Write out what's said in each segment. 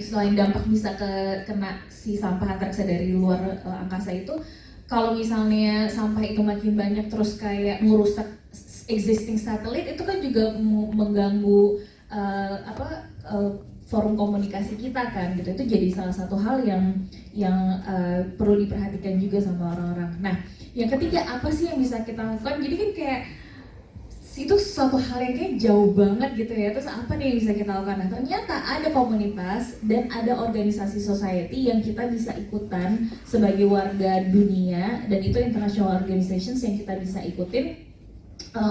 selain dampak bisa kena si sampah antariksa dari luar angkasa itu, kalau misalnya sampah itu makin banyak terus kayak merusak existing satelit, itu kan juga mengganggu forum komunikasi kita kan gitu. Itu jadi salah satu hal yang perlu diperhatikan juga sama orang-orang. Nah, yang ketiga apa sih yang bisa kita lakukan? Jadi kan kayak itu suatu hal yang kayak jauh banget gitu ya. Terus apa nih yang bisa kita lakukan? Nah, ternyata ada komunitas dan ada organisasi society yang kita bisa ikutan sebagai warga dunia, dan itu international organizations yang kita bisa ikutin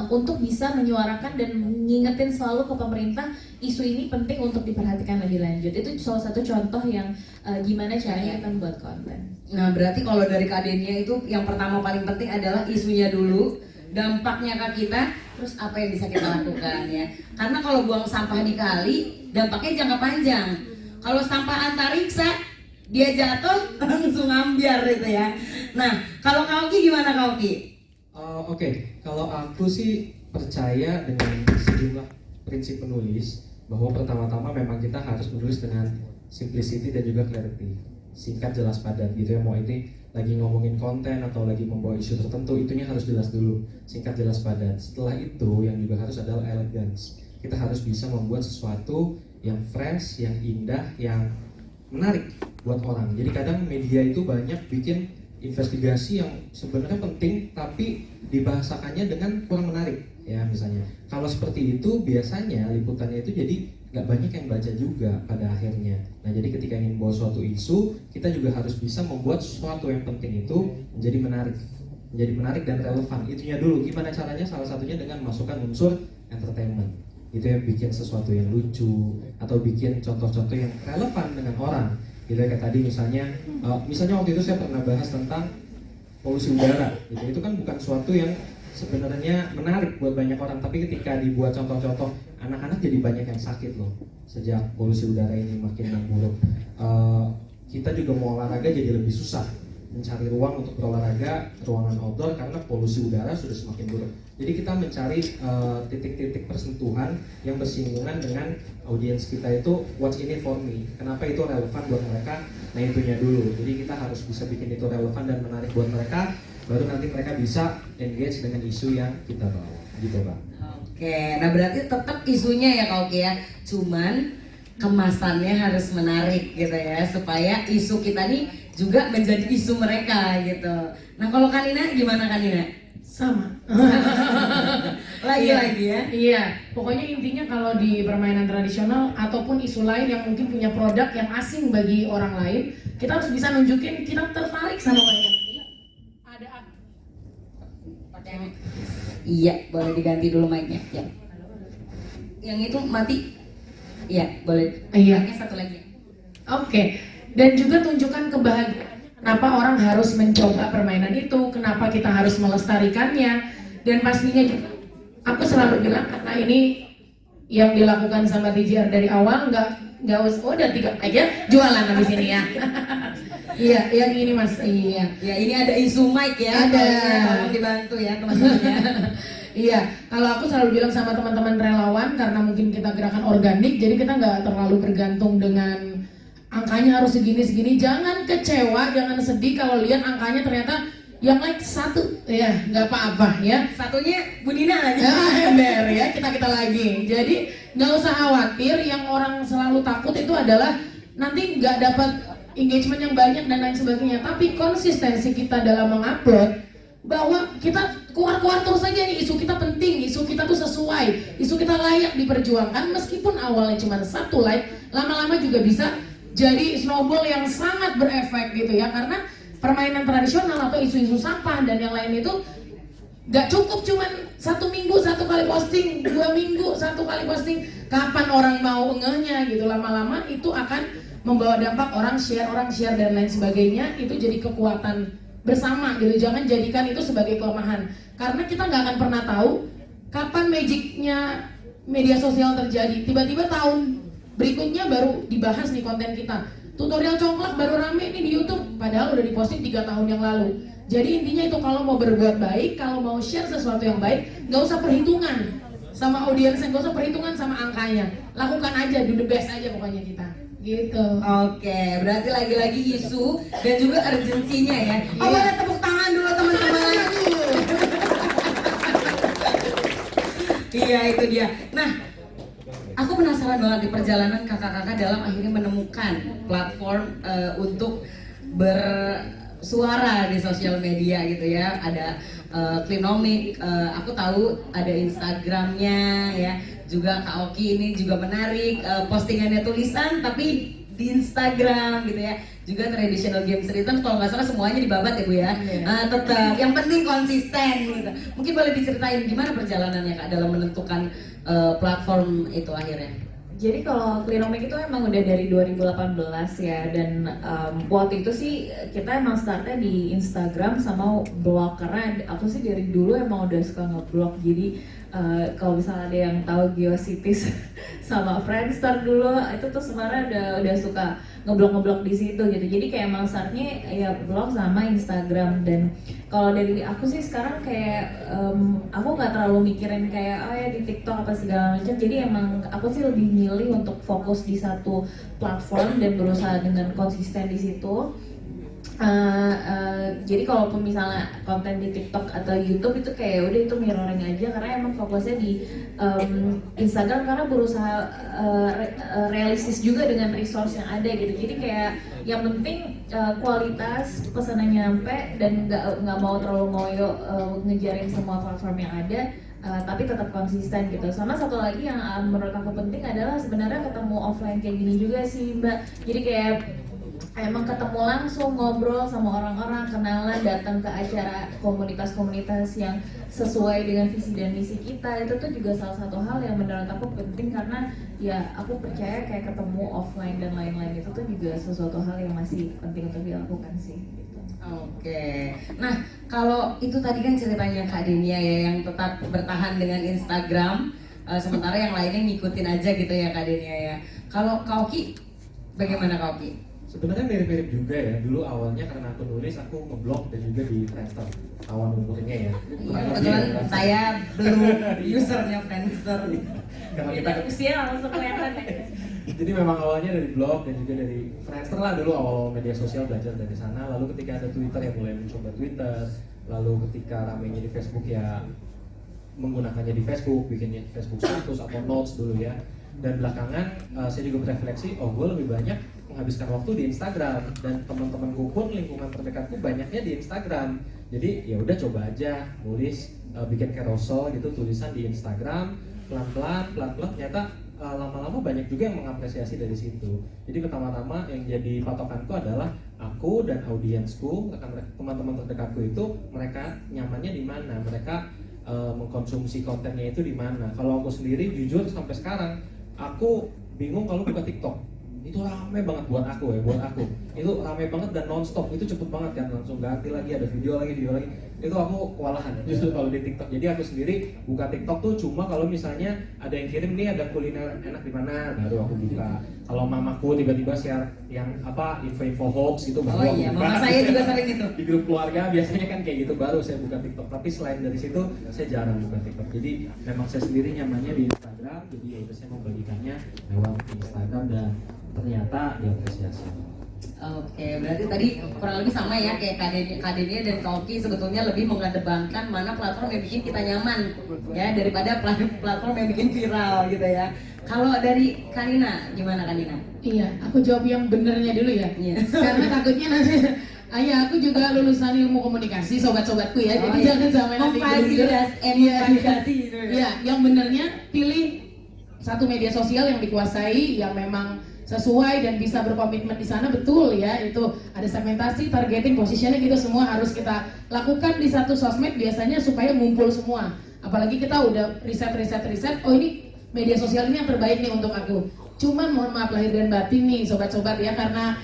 untuk bisa menyuarakan dan ngingetin selalu ke pemerintah isu ini penting untuk diperhatikan lebih lanjut. Itu salah satu contoh yang gimana caranya kita membuat konten. Nah, berarti kalau dari Kak Denia itu yang pertama paling penting adalah isunya dulu, dampaknya ke kita, terus apa yang bisa kita lakukan ya. Karena kalau buang sampah di kali, dampaknya jangka panjang. Kalau sampah antariksa, dia jatuh langsung ambiar gitu ya. Nah, kalau Kak Oki gimana Kak Oki? Oke, kalau aku sih percaya dengan sejumlah prinsip penulis, bahwa pertama-tama memang kita harus menulis dengan simplicity dan juga clarity, singkat, jelas, padat gitu ya. Mau ini lagi ngomongin konten atau lagi membawa isu tertentu, itunya harus jelas dulu, singkat, jelas, padat. Setelah itu yang juga harus adalah elegance. Kita harus bisa membuat sesuatu yang fresh, yang indah, yang menarik buat orang. Jadi kadang media itu banyak bikin investigasi yang sebenarnya penting tapi dibahasakannya dengan kurang menarik ya. Misalnya kalau seperti itu biasanya liputannya itu jadi nggak banyak yang baca juga pada akhirnya. Nah, jadi ketika ingin membawa suatu isu, kita juga harus bisa membuat sesuatu yang penting itu menjadi menarik dan relevan. Itunya dulu, gimana caranya? Salah satunya dengan masukkan unsur entertainment. Itu yang bikin sesuatu yang lucu atau bikin contoh-contoh yang relevan dengan orang. Gitu kayak tadi misalnya waktu itu saya pernah bahas tentang polusi udara. Gitu. Itu kan bukan sesuatu yang sebenarnya menarik buat banyak orang, tapi ketika dibuat contoh-contoh, anak-anak jadi banyak yang sakit loh sejak polusi udara ini makin memburuk. Kita juga mau olahraga jadi lebih susah, mencari ruang untuk berolahraga, ruangan outdoor, karena polusi udara sudah semakin buruk. Jadi kita mencari titik-titik persentuhan yang bersinggungan dengan audiens kita itu, what's in it for me, kenapa itu relevan buat mereka. Nah, itunya dulu. Jadi kita harus bisa bikin itu relevan dan menarik buat mereka, baru nanti mereka bisa engage dengan isu yang kita bawa, gitu Kak. Oke, nah berarti tetap isunya ya Kak Oki ya, cuman kemasannya harus menarik gitu ya, supaya isu kita nih juga menjadi isu mereka gitu. Nah, kalau Kanina gimana Kanina? Sama. Lagi-lagi ya? Iya, pokoknya intinya kalau di permainan tradisional ataupun isu lain yang mungkin punya produk yang asing bagi orang lain, kita harus bisa nunjukin kita tertarik sama mainan. Ada Iya, boleh diganti dulu mic-nya. Ya. Yang itu mati. Iya, boleh. Iya. Mic-nya satu lagi. Oke. Dan juga tunjukkan kebahagiaan. Kenapa orang harus mencoba permainan itu? Kenapa kita harus melestarikannya? Dan pastinya juga, aku selalu bilang karena ini yang dilakukan sama TJR dari awal, nggak usah udah 3 aja jualan habis ini ya. Iya, yang ini Mas. Iya. Ya, ini ada isu mic ya. Ada. Tolong dibantu ya teman-temannya. Iya, kalau aku selalu bilang sama teman-teman relawan, karena mungkin kita gerakan organik, jadi kita nggak terlalu bergantung dengan angkanya harus segini-segini. Jangan kecewa, jangan sedih kalau lihat angkanya ternyata yang like 1, ya nggak apa-apa ya. Satunya Bu Nina lagi. Ember ya, kita lagi. Jadi nggak usah khawatir. Yang orang selalu takut itu adalah nanti nggak dapat engagement yang banyak dan lain sebagainya. Tapi konsistensi kita dalam mengupload, bahwa kita keluar terus aja nih, isu kita penting, isu kita tuh sesuai, isu kita layak diperjuangkan. Meskipun awalnya cuma 1 like, lama-lama juga bisa jadi snowball yang sangat berefek gitu ya. Karena permainan tradisional atau isu-isu sampah dan yang lain itu gak cukup cuman 1 minggu 1 kali posting, 2 minggu 1 kali posting. Kapan orang mau ngehnya gitu? Lama-lama itu akan membawa dampak, orang share dan lain sebagainya. Itu jadi kekuatan bersama gitu. Jangan jadikan itu sebagai kelemahan, karena kita nggak akan pernah tahu kapan magicnya media sosial terjadi. Tiba-tiba tahun berikutnya baru dibahas nih konten kita. Tutorial congklak baru rame nih di YouTube, padahal udah diposting 3 tahun yang lalu. Jadi intinya itu, kalau mau berbuat baik, kalau mau share sesuatu yang baik, nggak usah perhitungan sama audiensnya, nggak usah perhitungan sama angkanya. Lakukan aja, do the best aja pokoknya kita. gitu. Oke, berarti lagi-lagi isu dan juga urgensinya ya. Oh, Iya. boleh tepuk tangan dulu teman-teman. Iya, itu dia. Nah, aku penasaran banget di perjalanan kakak-kakak dalam akhirnya menemukan platform untuk bersuara di sosial media gitu ya. Ada Klinomik, aku tahu ada Instagramnya ya. Juga Kak Oki ini juga menarik, postingannya tulisan tapi di Instagram gitu ya. Juga traditional games return kalau nggak salah semuanya dibabat ya Bu ya. Tetap yang penting konsisten gitu. Mungkin boleh diceritain gimana perjalanannya Kak dalam menentukan platform itu akhirnya. Jadi kalau Klinomik itu emang udah dari 2018 ya, dan waktu itu sih kita emang startnya di Instagram sama blog, karena aku sih dari dulu emang udah suka ngeblog. Jadi kalau misalnya ada yang tahu GeoCities sama Friendster dulu, itu tuh sebenarnya udah suka ngeblog di situ gitu. Jadi kayak emang startnya ya blog sama Instagram. Dan kalau dari aku sih sekarang kayak aku nggak terlalu mikirin kayak oh ya di TikTok apa segala macam. Jadi emang aku sih lebih milih untuk fokus di satu platform dan berusaha dengan konsisten di situ. Jadi kalaupun misalnya konten di TikTok atau YouTube itu kayak udah itu mirroring aja, karena emang fokusnya di Instagram karena berusaha realistis juga dengan resource yang ada gitu. Jadi kayak yang penting kualitas pesanannya nyampe dan nggak mau terlalu ngoyo ngejarin semua platform yang ada. Tapi tetap konsisten gitu. Sama satu lagi yang menurut aku penting adalah sebenarnya ketemu offline kayak gini juga sih Mbak. Jadi kayak emang ketemu langsung, ngobrol sama orang-orang, kenalan, datang ke acara komunitas-komunitas yang sesuai dengan visi dan misi kita. Itu tuh juga salah satu hal yang menurut aku penting, karena ya aku percaya kayak ketemu offline dan lain-lain itu tuh juga sesuatu hal yang masih penting untuk dilakukan sih gitu. Oke, nah kalau itu tadi kan ceritanya Kak Denia ya yang tetap bertahan dengan Instagram, sementara yang lainnya ngikutin aja gitu ya Kak Denia ya. Kalau Kak Oki, bagaimana Kak Oki? Sebenarnya mirip-mirip juga ya. Dulu awalnya karena aku nulis, aku ngeblog dan juga di Friendster. Kawan umurnya ya. Kebetulan saya belum usernya Friendster. Karena kita usia langsung kelihatan ya. Jadi memang awalnya dari blog dan juga dari Friendster lah dulu, awal media sosial, belajar dari sana. Lalu ketika ada Twitter ya mulai mencoba Twitter. Lalu ketika ramainya di Facebook ya menggunakannya di Facebook, bikinnya Facebook status atau notes dulu ya. Dan belakangan saya juga berefleksi, oh gue lebih banyak menghabiskan waktu di Instagram, dan teman-temanku pun lingkungan terdekatku banyaknya di Instagram. Jadi ya udah coba aja nulis, bikin carousel gitu tulisan di Instagram, pelan-pelan ternyata lama-lama banyak juga yang mengapresiasi dari situ. Jadi pertama-tama yang jadi patokanku adalah aku dan audiensku, teman-teman terdekatku itu mereka nyamannya di mana, mereka mengkonsumsi kontennya itu di mana. Kalau aku sendiri jujur sampai sekarang aku bingung kalau buka TikTok. Itu rame banget buat aku itu rame banget dan nonstop, itu cepet banget kan, langsung ganti lagi, ada video lagi, itu aku kewalahan justru kalau di TikTok. Jadi aku sendiri buka TikTok tuh cuma kalau misalnya ada yang kirim nih ada kuliner enak di mana, baru aku buka. Kalau mamaku tiba-tiba share yang info hoax gitu, baru aku buka. Mama saya juga sering itu di grup keluarga biasanya kan kayak gitu, baru saya buka TikTok. Tapi selain dari situ saya jarang buka TikTok. Jadi memang saya sendiri nyamannya di Instagram, jadi ya udah saya membagikannya lewat Instagram dan ternyata diapresiasi. Oke, berarti tadi kurang lebih sama ya kayak Kak Denia dan Kak Oki, sebetulnya lebih mengedepankan mana platform yang bikin kita nyaman ya daripada platform yang bikin viral gitu ya. Kalau dari Kanina, gimana Kanina? Iya, aku jawab yang benernya dulu ya. Iya. Karena takutnya nanti aku juga lulusan ilmu komunikasi, sobat-sobatku ya. Jadi jangan sampai nanti memfasilitasi gitu. Iya, yang benernya pilih satu media sosial yang dikuasai, yang memang sesuai dan bisa berkomitmen di sana, betul ya. Itu ada segmentasi, targeting, positioning, itu semua harus kita lakukan di satu sosmed biasanya supaya ngumpul semua. Apalagi kita udah riset, oh ini media sosial ini yang terbaik nih untuk aku. Cuman mohon maaf lahir dan batin nih sobat-sobat ya, karena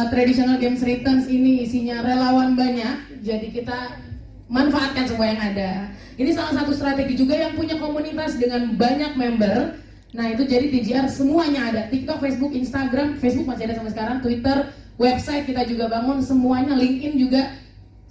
traditional games returns ini isinya relawan banyak, jadi kita manfaatkan semua yang ada. Ini salah satu strategi juga yang punya komunitas dengan banyak member. Nah itu jadi TGR semuanya ada, TikTok, Facebook, Instagram, Facebook masih ada sampai sekarang, Twitter, website kita juga bangun semuanya, LinkedIn juga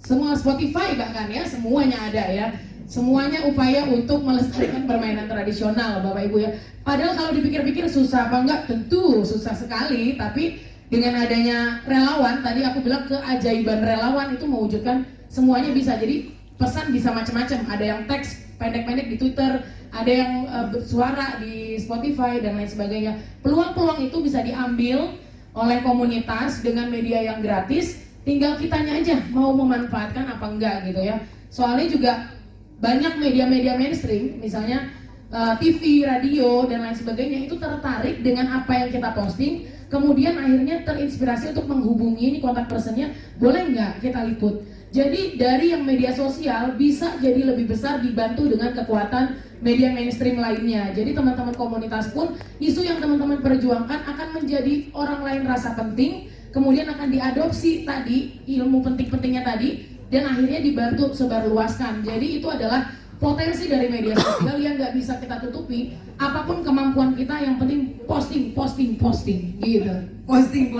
semua Spotify bahkan ya, semuanya ada ya. Semuanya upaya untuk melestarikan permainan tradisional Bapak Ibu ya. Padahal kalau dipikir-pikir susah apa enggak? Tentu susah sekali, tapi dengan adanya relawan, tadi aku bilang keajaiban relawan itu mewujudkan semuanya bisa. Jadi pesan bisa macam-macam, ada yang teks pendek-pendek di Twitter, ada yang bersuara di Spotify dan lain sebagainya. Peluang-peluang itu bisa diambil oleh komunitas dengan media yang gratis, tinggal kitanya aja mau memanfaatkan apa enggak gitu ya. Soalnya juga banyak media-media mainstream, misalnya TV, radio dan lain sebagainya itu tertarik dengan apa yang kita posting, kemudian akhirnya terinspirasi untuk menghubungi ini kontak personnya, boleh nggak kita liput. Jadi dari yang media sosial bisa jadi lebih besar dibantu dengan kekuatan media mainstream lainnya. Jadi teman-teman komunitas pun isu yang teman-teman perjuangkan akan menjadi orang lain rasa penting, kemudian akan diadopsi tadi ilmu penting-pentingnya tadi, dan akhirnya dibantu sebarluaskan. Jadi itu adalah potensi dari media sosial yang nggak bisa kita tutupi. Apapun kemampuan kita, yang penting posting gitu. Posting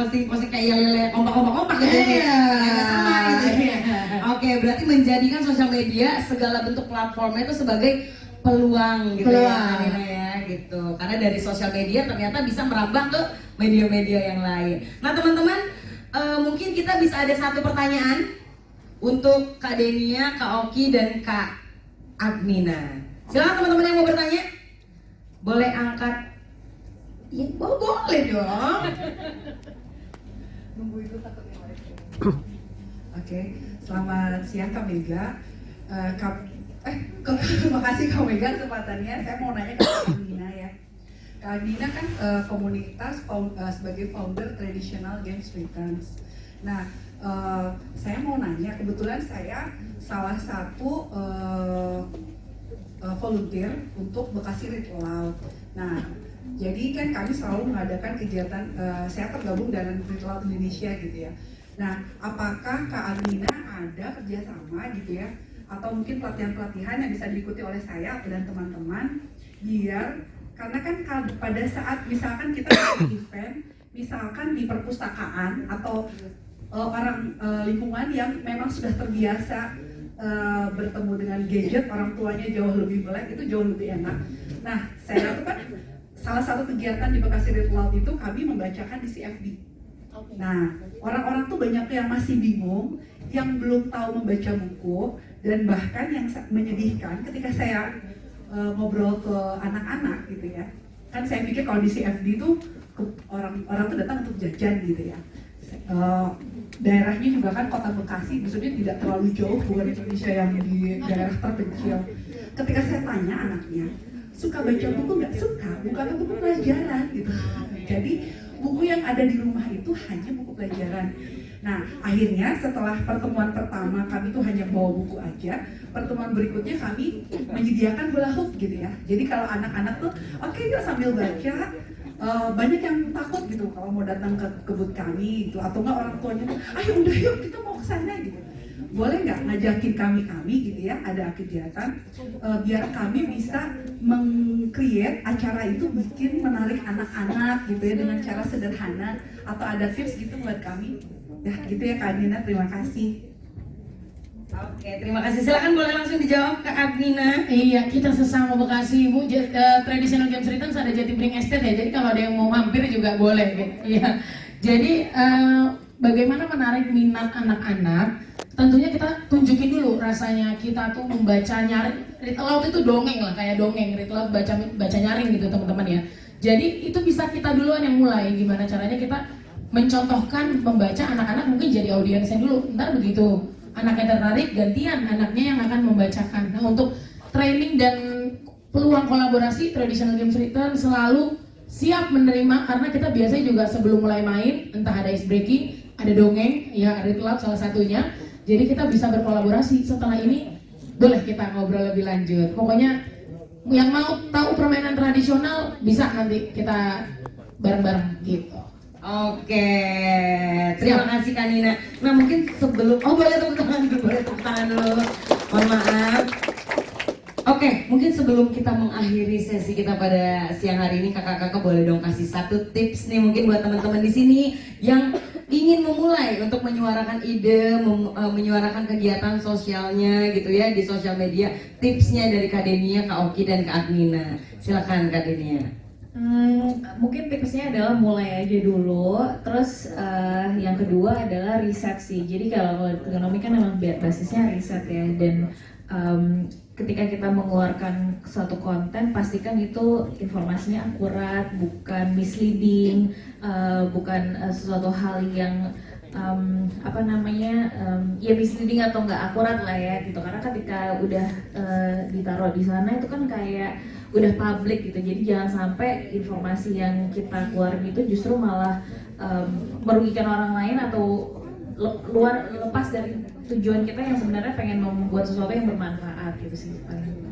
kayak lele kompak gitu ya. Sama gitu ya. Oke, berarti menjadikan sosial media segala bentuk platformnya itu sebagai peluang gitu ya, Nina ya gitu. Karena dari sosial media ternyata bisa merambah ke media-media yang lain. Nah teman-teman, mungkin kita bisa ada satu pertanyaan untuk Kak Denia, Kak Oki, dan Kak Agnina. Silakan teman-teman yang mau bertanya, boleh angkat. Ya, boleh dong. Nunggu itu takutnya mereka. Oke, selamat siang Kak Mega. Terima kasih Kak Mega kesempatannya. Saya mau nanya ke Kak Agnina ya. Kak Agnina kan komunitas sebagai founder Traditional Games Returns. Nah, saya mau nanya, kebetulan saya salah satu volunteer untuk Bekasi Ritual. Nah, jadi kan kami selalu mengadakan kegiatan, saya tergabung dalam Ritual Indonesia gitu ya. Nah, apakah Kak Agnina ada kerjasama gitu ya, atau mungkin pelatihan-pelatihan yang bisa diikuti oleh saya dan teman-teman, biar karena kan pada saat misalkan kita event, misalkan di perpustakaan atau orang lingkungan yang memang sudah terbiasa bertemu dengan gadget, orang tuanya jauh lebih melek, itu jauh lebih enak. Nah, saya tuh kan salah satu kegiatan di Bekasi Ritual itu kami membacakan di CFD. Nah, orang-orang tuh banyak yang masih bingung, yang belum tahu membaca buku, dan bahkan yang menyedihkan ketika saya ngobrol ke anak-anak gitu ya. Kan saya pikir kalau di CFD tuh orang tuh datang untuk jajan gitu ya. Daerahnya juga kan kota Bekasi, maksudnya tidak terlalu jauh, bukan Indonesia yang di daerah terpencil. Ketika saya tanya anaknya, suka baca buku nggak? Suka, bukan buku pelajaran gitu. Jadi buku yang ada di rumah itu hanya buku pelajaran. Nah, akhirnya setelah pertemuan pertama kami tuh hanya bawa buku aja, pertemuan berikutnya kami menyediakan hula hoop gitu ya. Jadi kalau anak-anak tuh, oke, yuk sambil baca. Banyak yang takut gitu kalau mau datang ke kebun kami gitu, atau enggak orang tuanya tuh, ayo udah yuk kita mau ke sana gitu. Boleh nggak ngajakin kami gitu ya, ada kegiatan biar kami bisa meng-create acara itu bikin menarik anak-anak gitu ya dengan cara sederhana, atau ada tips gitu buat kami. Ya gitu ya Kak Agnina, terima kasih. Oke, terima kasih. Silakan boleh langsung dijawab Kak Agnina. Iya, kita sesama Bekasi Bu. Traditional Games Returns ada Jatibening Estate ya. Jadi kalau ada yang mau mampir juga boleh gitu. Iya. Jadi bagaimana menarik minat anak-anak? Tentunya kita tunjukin dulu rasanya kita tuh membaca nyaring. Ritual itu dongeng lah, kayak dongeng. Ritual baca nyaring gitu teman-teman ya. Jadi itu bisa kita duluan yang mulai. Gimana caranya kita mencontohkan membaca, anak-anak mungkin jadi audiensnya dulu. Ntar begitu anaknya tertarik, gantian anaknya yang akan membacakan. Nah, untuk training dan peluang kolaborasi, Traditional Games Return selalu siap menerima, karena kita biasanya juga sebelum mulai main, entah ada ice breaking, ada dongeng, ya Ritual salah satunya. Jadi kita bisa berkolaborasi. Setelah ini boleh kita ngobrol lebih lanjut. Pokoknya yang mau tahu permainan tradisional bisa nanti kita bareng-bareng gitu. Oke, terima kasih Kak Nina. Nah mungkin sebelum, boleh tepuk tangan dulu, mohon maaf. Oke, mungkin sebelum kita mengakhiri sesi kita pada siang hari ini, kakak-kakak boleh dong kasih satu tips nih mungkin buat teman-teman di sini yang ingin ingin memulai untuk menyuarakan ide, menyuarakan kegiatan sosialnya gitu ya di sosial media, tipsnya dari Kak Denia, Kak Oki dan Kak Agnina. Silakan Kak Denia. Mungkin tipsnya adalah mulai aja dulu. Terus yang kedua adalah riset sih. Jadi kalau ekonomi kan memang basisnya riset ya, dan ketika kita mengeluarkan suatu konten, pastikan itu informasinya akurat, bukan misleading, bukan sesuatu hal yang ya misleading atau nggak akurat lah ya gitu. Karena ketika udah ditaruh di sana itu kan kayak udah publik gitu. Jadi jangan sampai informasi yang kita keluarin itu justru malah merugikan orang lain atau lepas dari tujuan kita yang sebenarnya pengen membuat sesuatu yang bermanfaat gitu sih paling.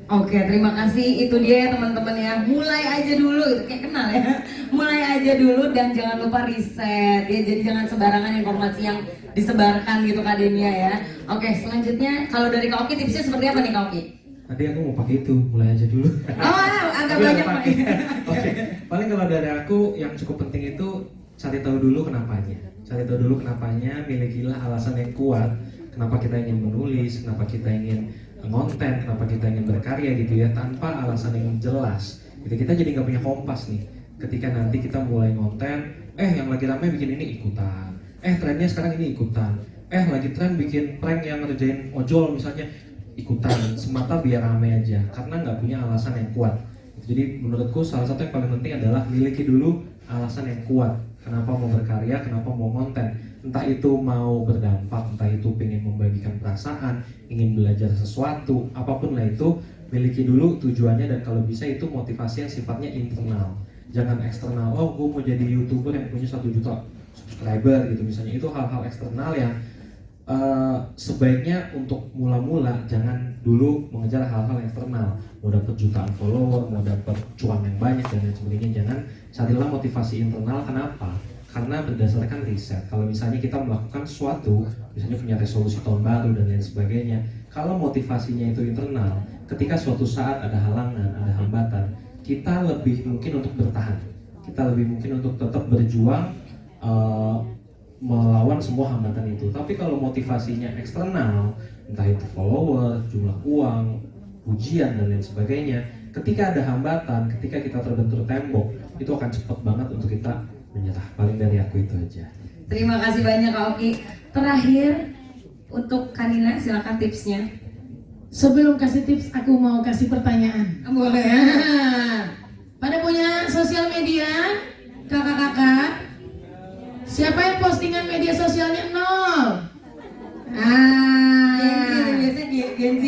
Oke, terima kasih. Itu dia ya teman-teman ya. Mulai aja dulu, itu kayak kenal ya. Mulai aja dulu dan jangan lupa riset ya. Jadi jangan sembarangan informasi yang disebarkan gitu Kak Denia ya. Oke, selanjutnya kalau dari Kak Oki tipsnya seperti apa nih Kak Oki? Tadi aku mau pakai itu, mulai aja dulu. Oh, agak banyak pakai. Oke, paling kalau dari aku yang cukup penting itu cari tahu dulu kenapanya. Cari tahu dulu kenapanya, milikilah alasan yang kuat. Kenapa kita ingin menulis, kenapa kita ingin ngonten, kenapa kita ingin berkarya gitu ya, tanpa alasan yang jelas. Jadi kita jadi nggak punya kompas nih. Ketika nanti kita mulai ngonten, yang lagi ramai bikin ini ikutan. Trennya sekarang ini ikutan. Lagi tren bikin prank yang ngerjain ojol misalnya, ikutan semata biar rame aja, karena nggak punya alasan yang kuat. Jadi menurutku salah satu yang paling penting adalah miliki dulu alasan yang kuat. Kenapa mau berkarya, kenapa mau konten. Entah itu mau berdampak, entah itu pengen membagikan perasaan, ingin belajar sesuatu, apapun lah itu, miliki dulu tujuannya. Dan kalau bisa itu motivasi yang sifatnya internal, jangan eksternal. Oh, gue mau jadi YouTuber yang punya 1 juta subscriber gitu misalnya. Itu hal-hal eksternal yang sebaiknya untuk mula-mula jangan dulu mengejar hal-hal eksternal. Mau dapat jutaan follower, mau dapat cuan yang banyak dan lain sebagainya, jangan. Carilah motivasi internal. Kenapa? Karena berdasarkan riset, kalau misalnya kita melakukan sesuatu, misalnya punya resolusi tahun baru dan lain sebagainya, kalau motivasinya itu internal, ketika suatu saat ada halangan, ada hambatan, kita lebih mungkin untuk bertahan, kita lebih mungkin untuk tetap berjuang melawan semua hambatan itu. Tapi kalau motivasinya eksternal, entah itu follower, jumlah uang, pujian dan lain sebagainya, ketika ada hambatan, ketika kita terbentur tembok, itu akan cepat banget untuk kita menyerah. Paling dari aku itu aja. Terima kasih banyak Kak Oki. Terakhir untuk Kanina, silakan tipsnya. Sebelum kasih tips, aku mau kasih pertanyaan. Boleh. Pada punya sosial media, kakak-kakak? Siapa yang postingan media sosialnya 0?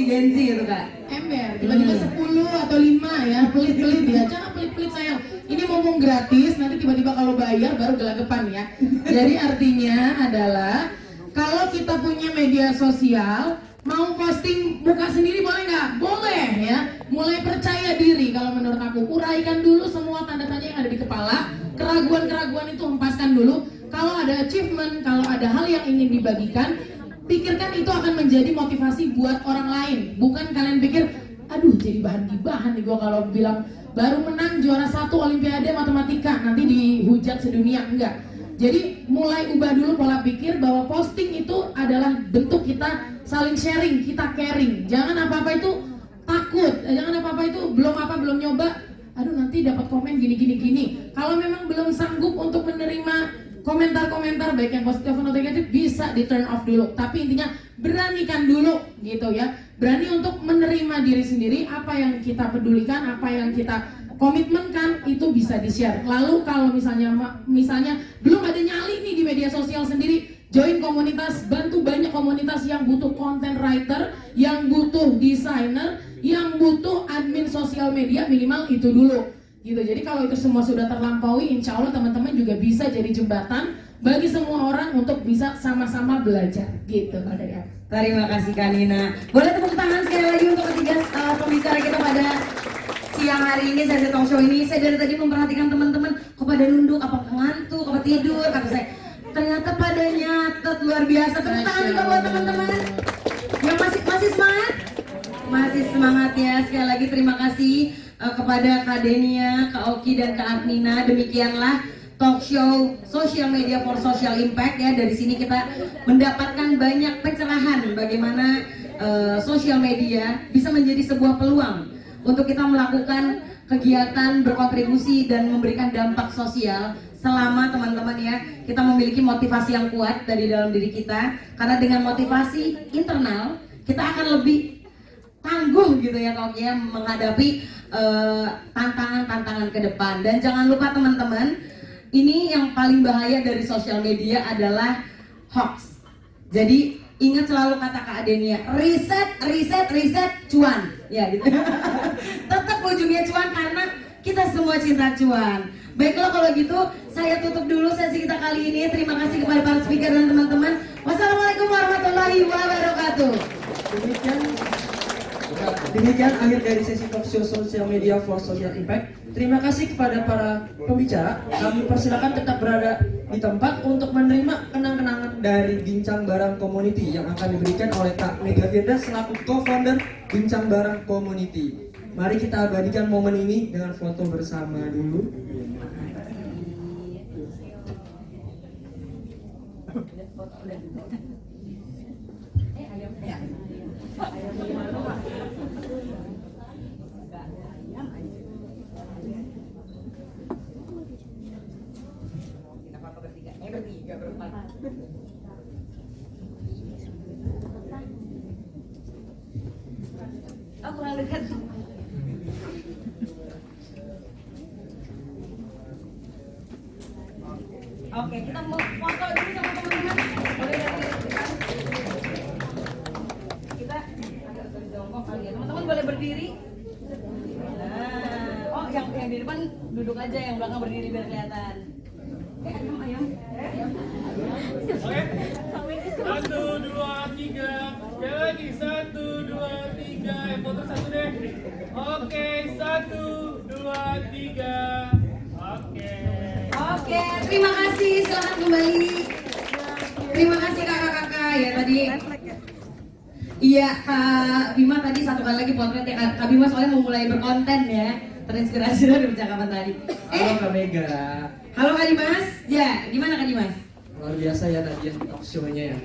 Genzi itu Kak. Ember, tiba-tiba 10 atau 5 ya, pelit-pelit ya. Jangan pelit-pelit sayang. Ini mumpung gratis, nanti tiba-tiba kalau bayar baru gelagapan ya. Jadi artinya adalah kalau kita punya media sosial, mau posting muka sendiri boleh nggak? Boleh ya. Mulai percaya diri kalau menurut aku. Uraikan dulu semua tanda tanya yang ada di kepala. Keraguan-keraguan itu hempaskan dulu. Kalau ada achievement, kalau ada hal yang ingin dibagikan, pikirkan itu akan menjadi motivasi buat orang lain. Bukan kalian pikir, aduh jadi bahan gibahan nih gua kalau bilang baru menang juara 1 Olimpiade Matematika, nanti dihujat sedunia. Enggak. Jadi mulai ubah dulu pola pikir bahwa posting itu adalah bentuk kita saling sharing, kita caring. Jangan apa-apa itu takut, jangan apa-apa itu belum nyoba, aduh nanti dapat komen gini. Kalau memang belum sanggup untuk menerima komentar-komentar baik yang positif atau negatif, bisa di turn off dulu. Tapi intinya beranikan dulu gitu ya. Berani untuk menerima diri sendiri, apa yang kita pedulikan, apa yang kita komitmenkan itu bisa di-share. Lalu kalau misalnya belum ada nyali nih di media sosial sendiri, join komunitas, bantu banyak komunitas yang butuh content writer, yang butuh designer, yang butuh admin sosial media, minimal itu dulu. Gitu. Jadi kalau itu semua sudah terlampaui, insya Allah teman-teman juga bisa jadi jembatan bagi semua orang untuk bisa sama-sama belajar. Gitu kalau dari aku. Terima kasih Kanina. Boleh tepuk tangan sekali lagi untuk ketiga pembicara kita pada siang hari ini, saya talk show ini. Saya dari tadi memperhatikan teman-teman, kok pada nunduk, apa ngantuk, apa tidur, kata saya. Ternyata pada nyatet, luar biasa. Tepuk tangan juga buat teman-teman yang masih semangat. Masih semangat ya. Sekali lagi terima kasih kepada Kak Denia, Kak Oki dan Kak Agnina. Demikianlah talk show social media for social impact ya. Dari sini kita mendapatkan banyak pencerahan bagaimana social media bisa menjadi sebuah peluang untuk kita melakukan kegiatan berkontribusi dan memberikan dampak sosial selama teman-teman ya kita memiliki motivasi yang kuat dari dalam diri kita, karena dengan motivasi internal kita akan lebih tangguh gitu ya kalau menghadapi tantangan-tantangan ke depan. Dan jangan lupa teman-teman, ini yang paling bahaya dari sosial media adalah hoax. Jadi ingat selalu kata Kak Adenia, riset, cuan ya gitu. Tetap ujungnya cuan karena kita semua cinta cuan. Baiklah kalau gitu, saya tutup dulu sesi kita kali ini. Terima kasih kepada para speaker dan teman-teman. Wassalamualaikum warahmatullahi wabarakatuh. Demikian akhir dari sesi talk show Social Media for Social Impact. Terima kasih kepada para pembicara. Kami persilakan tetap berada di tempat untuk menerima kenang-kenangan dari Bincang Barang Community yang akan diberikan oleh Kak Mega Firda selaku co-founder Bincang Barang Community. Mari kita abadikan momen ini dengan foto bersama dulu. Oh, kurang dekat. Oke, kita mau foto dulu sama teman-teman. Boleh dari kita agak jongkok kali ya. Teman-teman boleh berdiri. Nah, oh yang di depan duduk aja, yang belakang berdiri biar kelihatan. Ayam. Oke. 1, 2, 3. Sekali lagi 1, 2, 3. Foto satu deh. Oke, 1, 2, 3. Oke, terima kasih. Silakan kembali. Terima kasih kakak-kakak ya tadi. Iya, Kak Bima tadi satu kali lagi potret ya. Kak Bima soalnya mau mulai berkonten ya. Terinspirasi dari percakapan tadi. Halo Kak Mega. Halo Kak Dimas. Ya, gimana Kak Dimas? Luar biasa ya tadi ya talk show-nya ya.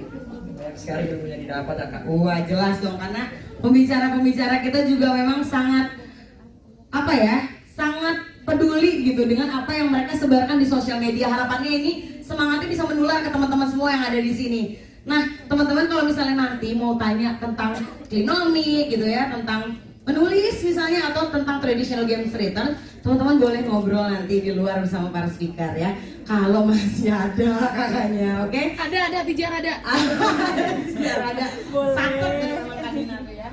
Banyak sekali ilmu yang didapat ya Kak. Wah, jelas dong karena pembicara-pembicara kita juga memang sangat apa ya? Sangat peduli gitu dengan apa yang mereka sebarkan di sosial media. Harapannya ini semangatnya bisa menular ke teman-teman semua yang ada di sini. Nah, teman-teman kalau misalnya nanti mau tanya tentang klinomik gitu ya, tentang menulis misalnya atau tentang traditional games written, teman-teman boleh ngobrol nanti di luar bersama para speaker ya. Kalau masih ada kakaknya, oke? Ada bijar ada. Biar ada. Sakit ya teman Kadina tuh ya.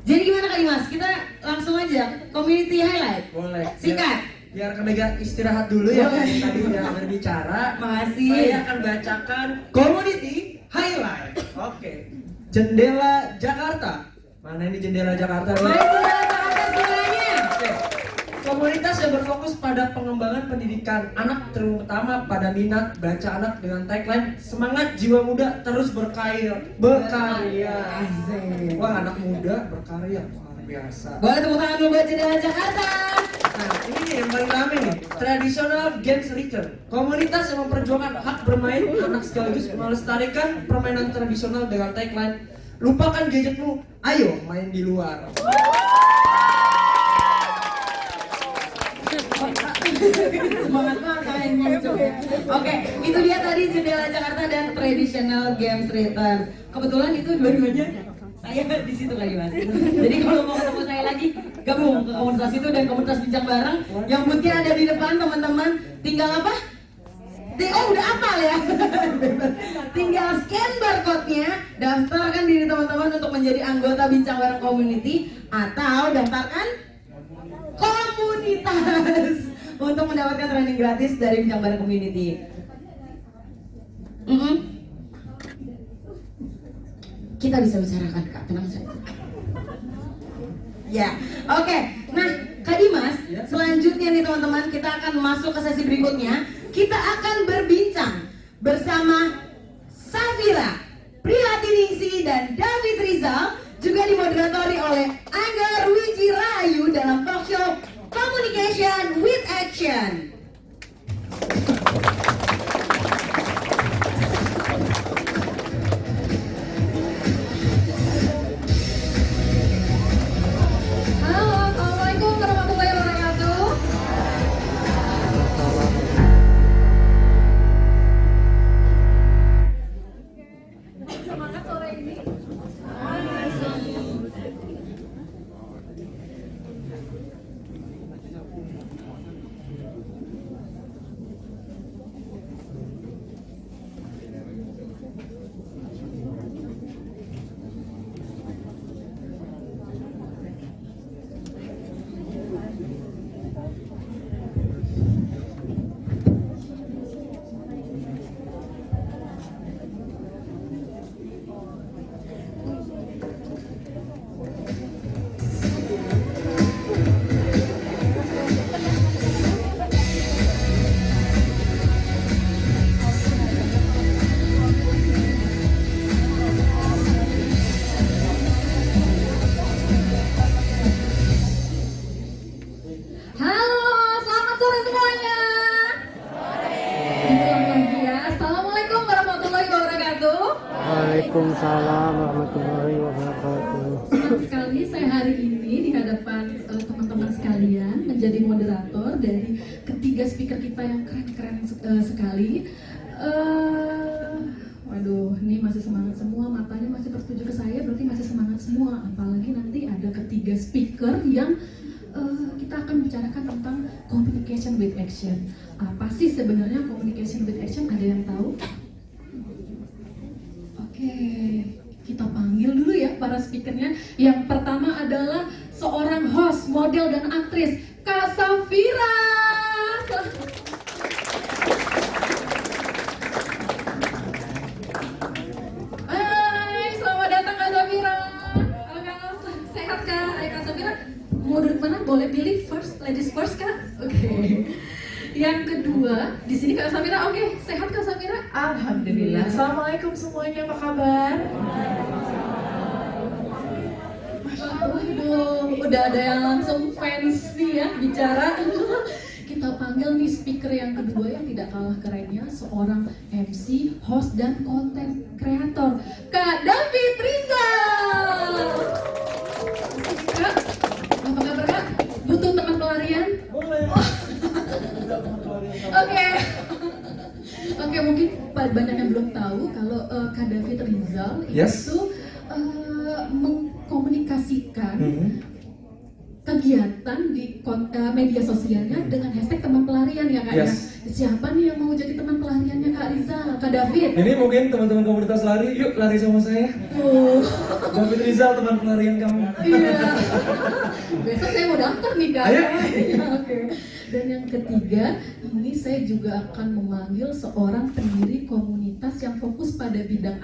Jadi gimana Kak Dimas? Kita langsung aja community highlight. Boleh. Singkat. Biar Kak Mega istirahat dulu ya tadi udah berbicara. Makasih. Saya akan bacakan community highlight. Oke. Jendela Jakarta. Mana ini jendela Jakarta? Mari kita bahas semuanya. Oke. Komunitas yang berfokus pada pengembangan pendidikan anak terutama pada minat baca anak dengan tagline semangat jiwa muda terus berkarya. Asik. Wah, anak muda berkarya luar biasa. Boleh tepuk tangan dulu buat Jendela Jakarta. Nah, ini nih yang paling rame nih, Traditional Games Return. Komunitas yang memperjuangkan hak bermain anak sekaligus melestarikan permainan tradisional dengan tagline lupakan gadgetmu, ayo main di luar. Semangat banget kalian muncul ya. Oke, itu dia tadi Jendela Jakarta dan Traditional Games Return. Kebetulan itu dua-duanya saya di situ kali Mas. Jadi kalau mau ketemu saya lagi, gabung ke komunitas itu dan komunitas bincang bareng. Yang boothnya ada di depan teman-teman. Tinggal apa? Oh udah apal ya. Tinggal scan barcode-nya, daftarkan diri teman-teman untuk menjadi anggota bincang bareng community atau daftarkan komunitas untuk mendapatkan training gratis dari bincang bareng community. Kita bisa bicarakan Kak, tenang saja. Ya, oke. Nah, Kak Dimas, selanjutnya nih teman-teman, kita akan masuk ke sesi berikutnya. Kita akan berbincang bersama Safira, Prihatiningsi dan David Rizal, juga dimoderatori oleh Anggar Wijirayu dalam talk show Communication with Action. Waalaikumsalam warahmatullahi wabarakatuh. Senang sekali saya hari ini di hadapan teman-teman sekalian menjadi moderator dari ketiga speaker kita yang keren-keren sekali. Waduh, ini masih semangat semua, matanya masih tertuju ke saya, berarti masih semangat semua. Apalagi nanti ada ketiga speaker yang kita akan bicarakan tentang communication with action. Apa sih sebenarnya communication with action? Ada yang tahu? Oke, kita panggil dulu ya para speakernya. Yang pertama adalah seorang host, model dan aktris, Kak Safira. Hai, selamat datang Kak Safira. Sehat Kak? Hai Kak Safira. Mau duduk mana? Boleh pilih first, ladies first Kak. Oke. Yang kedua, di sini Kak Safira. Oke, sehat Kak Safira? Alhamdulillah. Assalamualaikum semuanya, apa kabar? Waduh, udah ada yang langsung fans nih ya bicara. Kita panggil nih speaker yang kedua yang tidak kalah kerennya, seorang MC, host dan konten kreator, Kak David Rizal. Kak, apa kabar Kak? Butuh teman pelarian? Oke, mungkin banyak yang belum tahu kalau Kak David Rizal itu mengkomunikasikan kegiatan di media sosialnya dengan hashtag teman pelarian ya Kak ya. Siapa nih yang mau jadi teman pelariannya Kak Rizal? Kak David? Ini mungkin teman-teman komunitas lari, yuk lari sama saya. David Rizal, teman pelarian kamu. Iya. Besok saya mau daftar nih Kak. Ayo. Ya, oke. Dan yang ketiga, ini saya juga akan memanggil seorang pendiri komunitas yang fokus pada bidang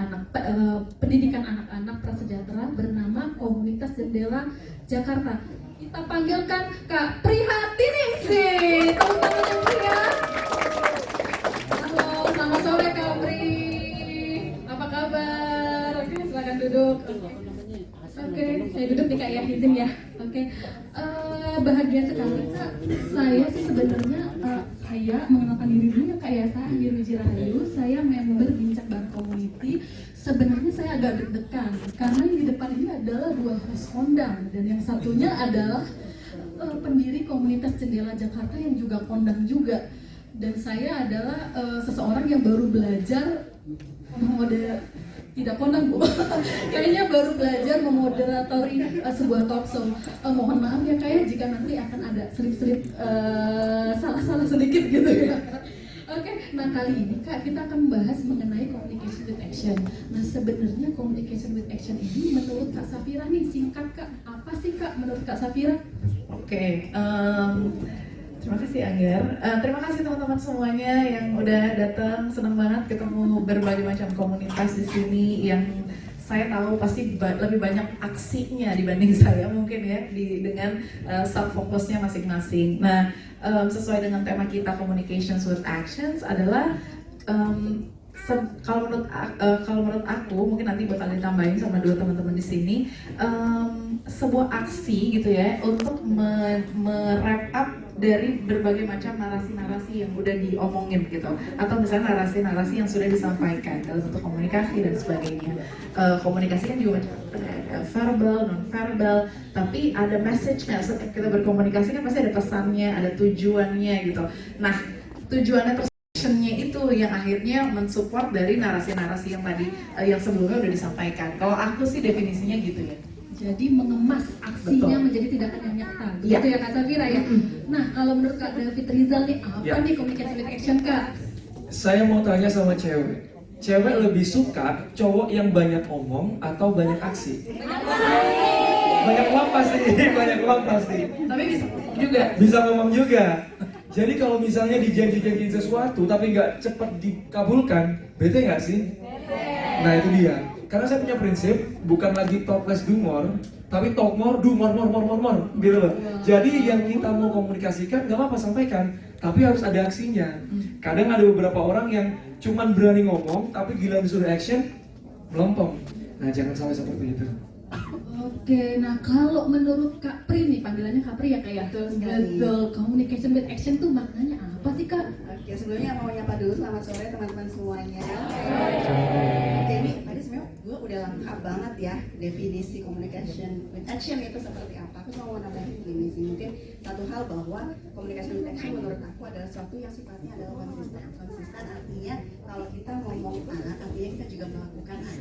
pendidikan anak-anak prasejahtera bernama Komunitas Jendela Jakarta. Kita panggilkan Kak Prihatiningsih. Tepuk tangan yang meriah. Halo, selamat sore Kak Pri. Apa kabar? Oke, silakan duduk. Oke, saya duduk nih Kak ya, izin ya. Oke, bahagia sekali Kak. Saya sih sebenarnya saya mengenalkan diri dulu ya Kak ya. Saya Andir Wijirahayu. Saya member Bincak Bar Community. Sebenarnya saya agak deg-degan karena yang di depan ini adalah dua host kondang dan yang satunya adalah pendiri komunitas Jendela Jakarta yang juga kondang juga. Dan saya adalah seseorang yang baru belajar tidak kondang Bu. Kayaknya baru belajar memoderatori sebuah talk show. Mohon maaf ya Kak ya jika nanti akan ada selip-selip salah-salah sedikit gitu ya. Oke, nah kali ini Kak kita akan membahas mengenai communication with action. Nah sebenarnya communication with action ini menurut Kak Safira nih singkat Kak, apa sih Kak menurut Kak Safira? Oke, terima kasih Anggar. Terima kasih teman-teman semuanya yang udah datang. Senang banget ketemu berbagai macam komunitas di sini yang saya tahu pasti lebih banyak aksinya dibanding saya mungkin ya dengan sub fokusnya masing-masing. Nah, sesuai dengan tema kita communications with actions adalah kalau menurut aku mungkin nanti bakal ditambahin sama dua teman-teman di sini sebuah aksi gitu ya untuk wrap up dari berbagai macam narasi-narasi yang udah diomongin gitu, atau misalnya narasi-narasi yang sudah disampaikan dalam bentuk komunikasi dan sebagainya. Komunikasi kan juga macam ada verbal, non-verbal, tapi ada message-nya. Saat kita berkomunikasi kan pasti ada pesannya, ada tujuannya gitu. Nah, tujuannya terus actionnya itu yang akhirnya mensupport dari narasi-narasi yang tadi yang sebelumnya udah disampaikan. Kalau aku sih definisinya gitu ya. Jadi mengemas aksinya menjadi tindakan yang nyata, begitu ya Kak Safira ya. Nah kalau menurut Kak David Rizal nih apa nih communication with action Kak? Saya mau tanya sama cewek. Cewek lebih suka cowok yang banyak omong atau banyak aksi? Banyak uang pasti, banyak uang pasti. Tapi bisa juga. Bisa ngomong juga. Jadi kalau misalnya dijanji-janjiin sesuatu tapi nggak cepat dikabulkan, bete nggak sih? Nah itu dia. Karena saya punya prinsip, bukan lagi talk less do more, tapi talk more, do more, gitu loh. Jadi yang kita mau komunikasikan nggak apa-apa sampaikan, tapi harus ada aksinya. Kadang ada beberapa orang yang cuman berani ngomong, tapi gila disuruh action, melompong. Nah jangan sampai seperti itu. Oke, nah kalau menurut Kak Pri nih, panggilannya Kak Pri ya kayak betul, communication with action tuh maknanya apa sih Kak? Oke, sebelumnya mau nyapa dulu, selamat sore teman-teman semuanya. Oke, ini tadi sebenarnya udah lengkap banget ya definisi communication with action itu seperti apa. Aku cuma mau nambahin gini sih, mungkin satu hal bahwa communication with action menurut aku adalah sesuatu yang sifatnya adalah konsisten. Konsisten artinya kalau kita ngomong A, artinya kita juga melakukan A,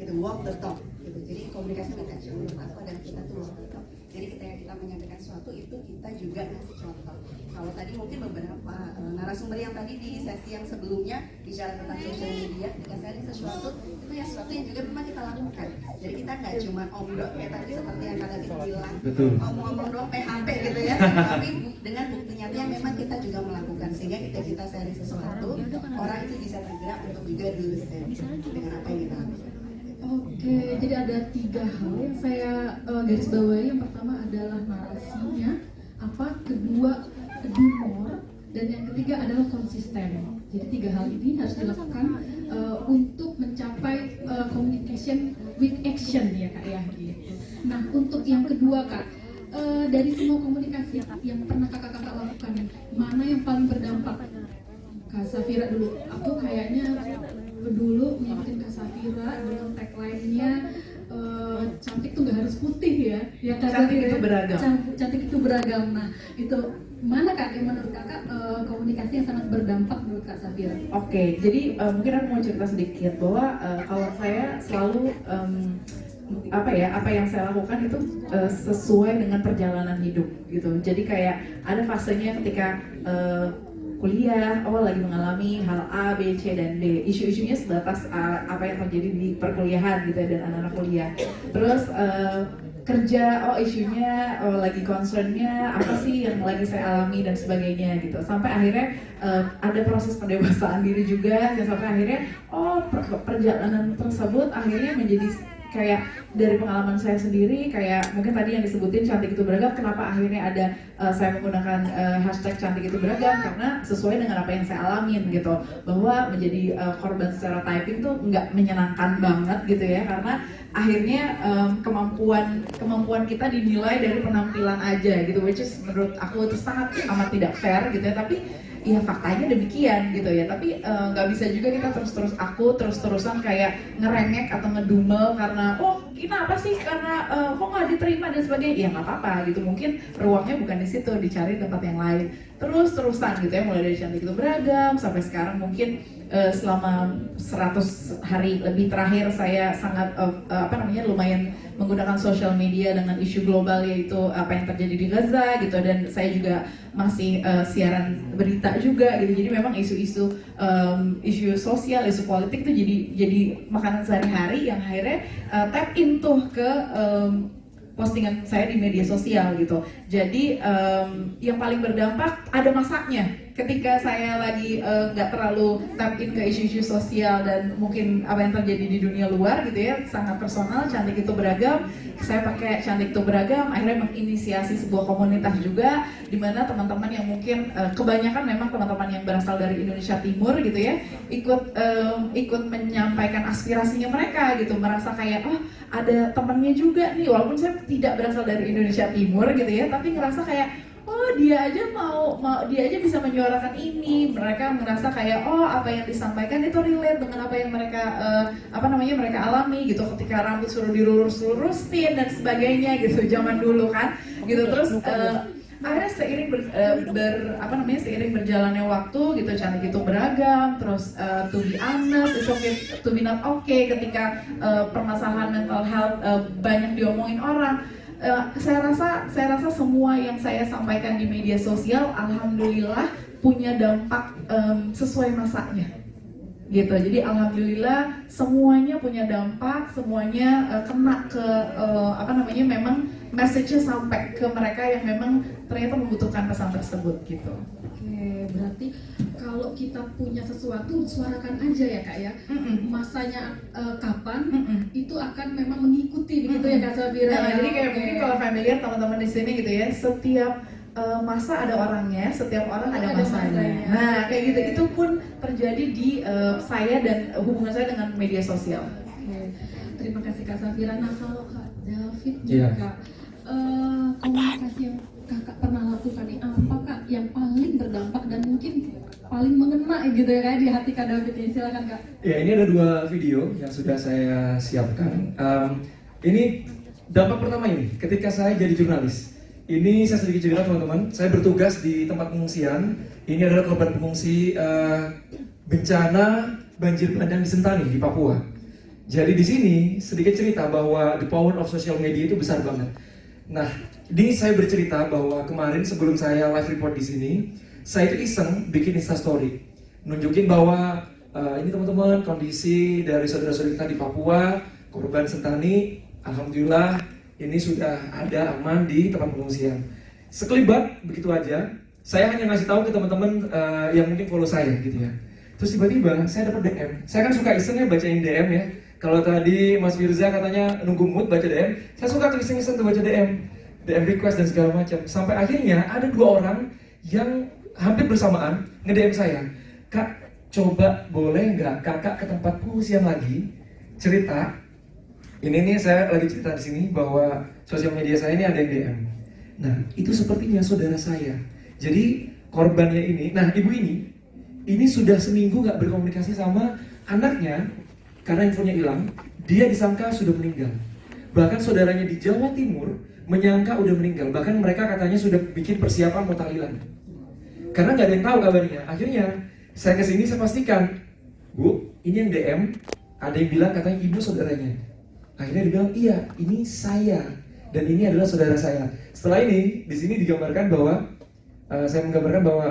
gitu, walk the talk, gitu. Jadi communication with action menurut aku adalah kita tuh walk the talk. Jadi ketika kita menyampaikan sesuatu itu kita juga ngasih contoh. Kalau tadi mungkin beberapa narasumber yang tadi di sesi yang sebelumnya bicara tentang social media, ketika sharing sesuatu itu ya sesuatu yang juga memang kita lakukan. Jadi kita nggak cuma omong kayak tadi seperti yang kalian bilang, ngomong-ngomong doang PHP gitu ya, tapi dengan bukti nyata yang memang kita juga melakukan, sehingga ketika kita sharing sesuatu orang itu bisa tergerak untuk juga do the same dengan apa yang kita lakukan. Oke, jadi ada 3 hal yang saya garis bawahi. Yang pertama adalah narasinya, kedua do more, dan yang ketiga adalah konsisten. Jadi 3 hal ini harus dilakukan untuk mencapai communication with action ya Kak ya. Gitu. Nah untuk yang kedua Kak, dari semua komunikasi yang pernah kakak lakukan, mana yang paling berdampak? Kak Safira dulu, aku kayaknya dulu ngikutin Kak Safira dengan tagline-nya cantik tuh gak harus putih ya. Ya Kak Cantik Safira, itu beragam. Cantik itu beragam. Nah itu mana Kak yang menurut Kakak komunikasi yang sangat berdampak menurut Kak Safira? Oke, jadi mungkin aku mau cerita sedikit bahwa kalau saya selalu apa yang saya lakukan itu sesuai dengan perjalanan hidup gitu. Jadi kayak ada fasenya ketika kuliah, lagi mengalami hal A, B, C, dan D. Isu-isunya sebatas apa yang terjadi di perkuliahan gitu ya, dan anak-anak kuliah. Terus kerja, isunya, lagi concernnya apa sih yang lagi saya alami dan sebagainya gitu. Sampai akhirnya ada proses pendewasaan diri juga, dan sampai akhirnya perjalanan tersebut akhirnya menjadi kayak dari pengalaman saya sendiri, kayak mungkin tadi yang disebutin cantik itu beragam, kenapa akhirnya ada saya menggunakan hashtag cantik itu beragam, karena sesuai dengan apa yang saya alamin gitu, bahwa menjadi korban stereotyping tuh nggak menyenangkan banget gitu ya, karena akhirnya kemampuan kita dinilai dari penampilan aja gitu, which is menurut aku itu sangat amat tidak fair gitu ya, tapi ya faktanya demikian gitu ya, tapi nggak bisa juga kita terus-terusan kayak ngerengek atau ngedumel karena kenapa sih, karena kok nggak diterima dan sebagainya. Ya nggak apa-apa gitu, mungkin ruangnya bukan di situ, dicari tempat yang lain. Terus-terusan gitu ya, mulai dari cantik itu beragam sampai sekarang mungkin selama 100 hari lebih terakhir saya sangat lumayan menggunakan sosial media dengan isu global, yaitu apa yang terjadi di Gaza gitu, dan saya juga masih siaran berita juga gitu. Jadi memang isu sosial, isu politik itu jadi makanan sehari-hari yang akhirnya tap into ke postingan saya di media sosial gitu. Jadi yang paling berdampak ada masaknya. Ketika saya lagi nggak terlalu tap in ke isu-isu sosial dan mungkin apa yang terjadi di dunia luar gitu ya, sangat personal, cantik itu beragam. Saya pakai cantik itu beragam, akhirnya menginisiasi sebuah komunitas juga, di mana teman-teman yang mungkin kebanyakan memang teman-teman yang berasal dari Indonesia Timur gitu ya, ikut menyampaikan aspirasinya mereka gitu, merasa kayak ada temannya juga nih, walaupun saya tidak berasal dari Indonesia Timur gitu ya, tapi ngerasa kayak dia aja bisa menyuarakan ini. Mereka merasa kayak apa yang disampaikan itu relate dengan apa yang mereka mereka alami gitu, ketika rambut suruh dilurus-lurusin dan sebagainya gitu zaman dulu kan gitu. Terus akhirnya seiring berjalannya waktu gitu, cantik itu beragam, terus to be honest, it's okay to be not okay, ketika permasalahan mental health banyak diomongin orang. Saya rasa semua yang saya sampaikan di media sosial alhamdulillah punya dampak sesuai masanya gitu. Jadi alhamdulillah semuanya punya dampak, semuanya kena ke memang message-nya sampai ke mereka yang memang ternyata membutuhkan pesan tersebut gitu. Oke, berarti kalau kita punya sesuatu, suarakan aja ya Kak ya. Masanya kapan itu akan memang mengikuti begitu ya Kak Safira. Nah, jadi kayak mungkin kalau familiar teman-teman di sini gitu ya, setiap masa ada orangnya, setiap orang ada masanya. Nah, kayak gitu, itu pun terjadi di saya dan hubungan saya dengan media sosial. Oke, terima kasih Kak Safira. Nah, kalau Kak David Iya. Kak, komunikasi yang kakak pernah lakukan nih, apa kak yang paling berdampak dan mungkin paling mengena gitu ya kak di hati Kak David ya, silakan kak. Ya, ini ada 2 video yang sudah saya siapkan. Ini dampak pertama ini, ketika saya jadi jurnalis. Ini saya sedikit cerita teman-teman, saya bertugas di tempat pengungsian. Ini adalah korban pengungsi bencana banjir bandang di Sentani, di Papua. Jadi di sini sedikit cerita bahwa the power of social media itu besar banget. Nah, ini saya bercerita bahwa kemarin sebelum saya live report di sini, saya itu iseng bikin Instastory, nunjukin bahwa ini teman-teman kondisi dari saudara-saudara kita di Papua, korban Sentani, alhamdulillah ini sudah ada aman di tempat pengungsian. Sekelibat begitu aja, saya hanya ngasih tahu ke teman-teman yang mungkin follow saya gitu ya. Terus tiba-tiba saya dapat DM. Saya kan suka iseng ya bacain DM ya. Kalau tadi Mas Firza katanya nunggu mood baca DM, saya suka tuh iseng-iseng tuh baca DM request dan segala macam. Sampai akhirnya ada 2 orang yang hampir bersamaan nge-DM saya, Kak, coba boleh nggak kakak ke tempat pengungsian lagi cerita. Ini nih saya lagi cerita di sini bahwa sosial media saya ini ada yang DM. Nah, itu sepertinya saudara saya. Jadi korbannya ini, nah ibu ini sudah seminggu nggak berkomunikasi sama anaknya karena infonya hilang. Dia disangka sudah meninggal. Bahkan saudaranya di Jawa Timur menyangka udah meninggal. Bahkan mereka katanya sudah bikin persiapan mau tahlilan. Karena nggak ada yang tahu kabarnya. Akhirnya saya kesini saya pastikan, Bu, ini yang DM. Ada yang bilang katanya ibu saudaranya. Akhirnya dia bilang, iya, ini saya dan ini adalah saudara saya. Setelah ini di sini digambarkan bahwa saya menggambarkan bahwa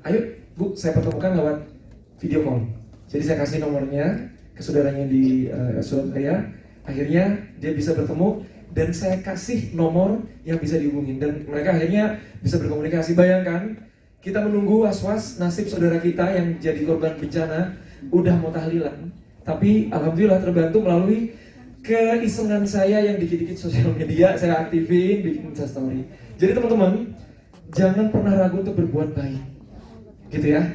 ayo Bu, saya pertemukan lewat video call. Jadi saya kasih nomornya ke saudaranya di Surabaya. Akhirnya dia bisa bertemu dan saya kasih nomor yang bisa dihubungin dan mereka akhirnya bisa berkomunikasi. Bayangkan kita menunggu was-was nasib saudara kita yang jadi korban bencana udah mau tahlilan, tapi alhamdulillah terbantu melalui keisengan saya yang dikit-dikit sosial media saya aktifin, bikin Instastory. Jadi teman-teman, jangan pernah ragu untuk berbuat baik, gitu ya.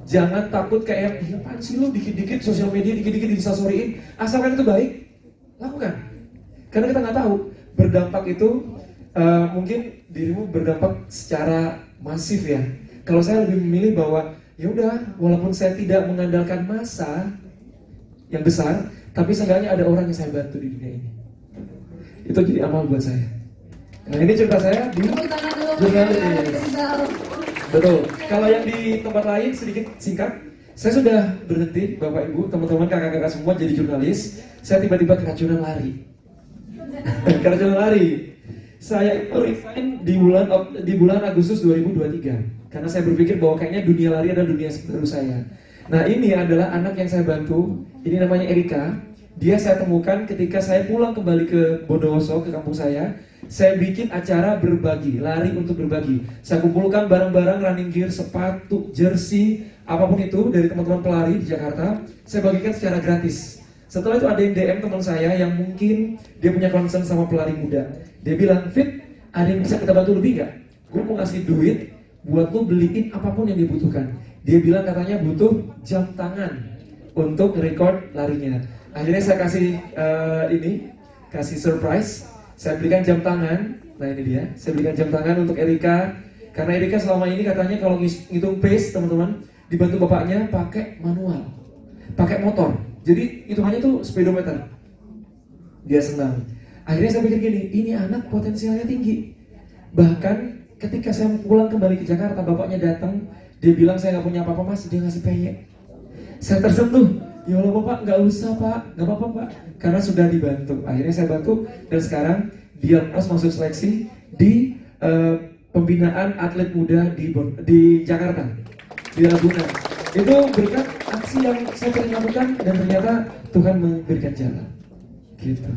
Jangan takut kayak, ya apaan sih lo dikit-dikit sosial media, dikit-dikit di-Instastoryin, asalkan itu baik, lakukan. Karena kita nggak tahu, berdampak itu mungkin dirimu berdampak secara masif ya. Kalau saya lebih memilih bahwa, ya udah, walaupun saya tidak mengandalkan massa yang besar, tapi seenggaknya ada orang yang saya bantu di dunia ini. Itu jadi amal buat saya. Nah ini cerita saya di jurnalis. Betul. Kalau yang di tempat lain sedikit singkat, saya sudah berhenti, Bapak Ibu, teman-teman, kakak-kakak semua jadi jurnalis. Saya tiba-tiba keracunan lari. Keracunan lari. Saya resign di bulan Agustus 2023 karena saya berpikir bahwa kayaknya dunia lari adalah dunia baru saya. Nah ini adalah anak yang saya bantu. Ini namanya Erika. Dia saya temukan ketika saya pulang kembali ke Bondowoso, ke kampung saya. Saya bikin acara berbagi, lari untuk berbagi. Saya kumpulkan barang-barang running gear, sepatu, jersey, apapun itu dari teman-teman pelari di Jakarta. Saya bagikan secara gratis. Setelah itu ada yang DM teman saya yang mungkin dia punya concern sama pelari muda. Dia bilang, Fit, ada yang bisa kita bantu lebih nggak? Gue mau ngasih duit buat lo beliin apapun yang dibutuhkan. Dia bilang katanya butuh jam tangan untuk record larinya. Akhirnya saya kasih kasih surprise. Saya belikan jam tangan. Nah ini dia, saya belikan jam tangan untuk Erika. Karena Erika selama ini katanya kalau ngitung pace teman-teman, dibantu bapaknya pakai manual, pakai motor. Jadi hitungannya tuh speedometer. Dia senang. Akhirnya saya pikir gini, ini anak potensialnya tinggi. Bahkan ketika saya pulang kembali ke Jakarta, bapaknya datang, dia bilang saya nggak punya apa-apa mas, dia ngasih peyek. Saya tersentuh. Ya Allah Bapak, nggak usah Pak, nggak apa-apa Pak, karena sudah dibantu. Akhirnya saya bantu dan sekarang dia masuk seleksi di pembinaan atlet muda di Jakarta, di Ragunan. Itu berkat aksi yang saya sering lakukan dan ternyata Tuhan memberikan jalan. Gitu.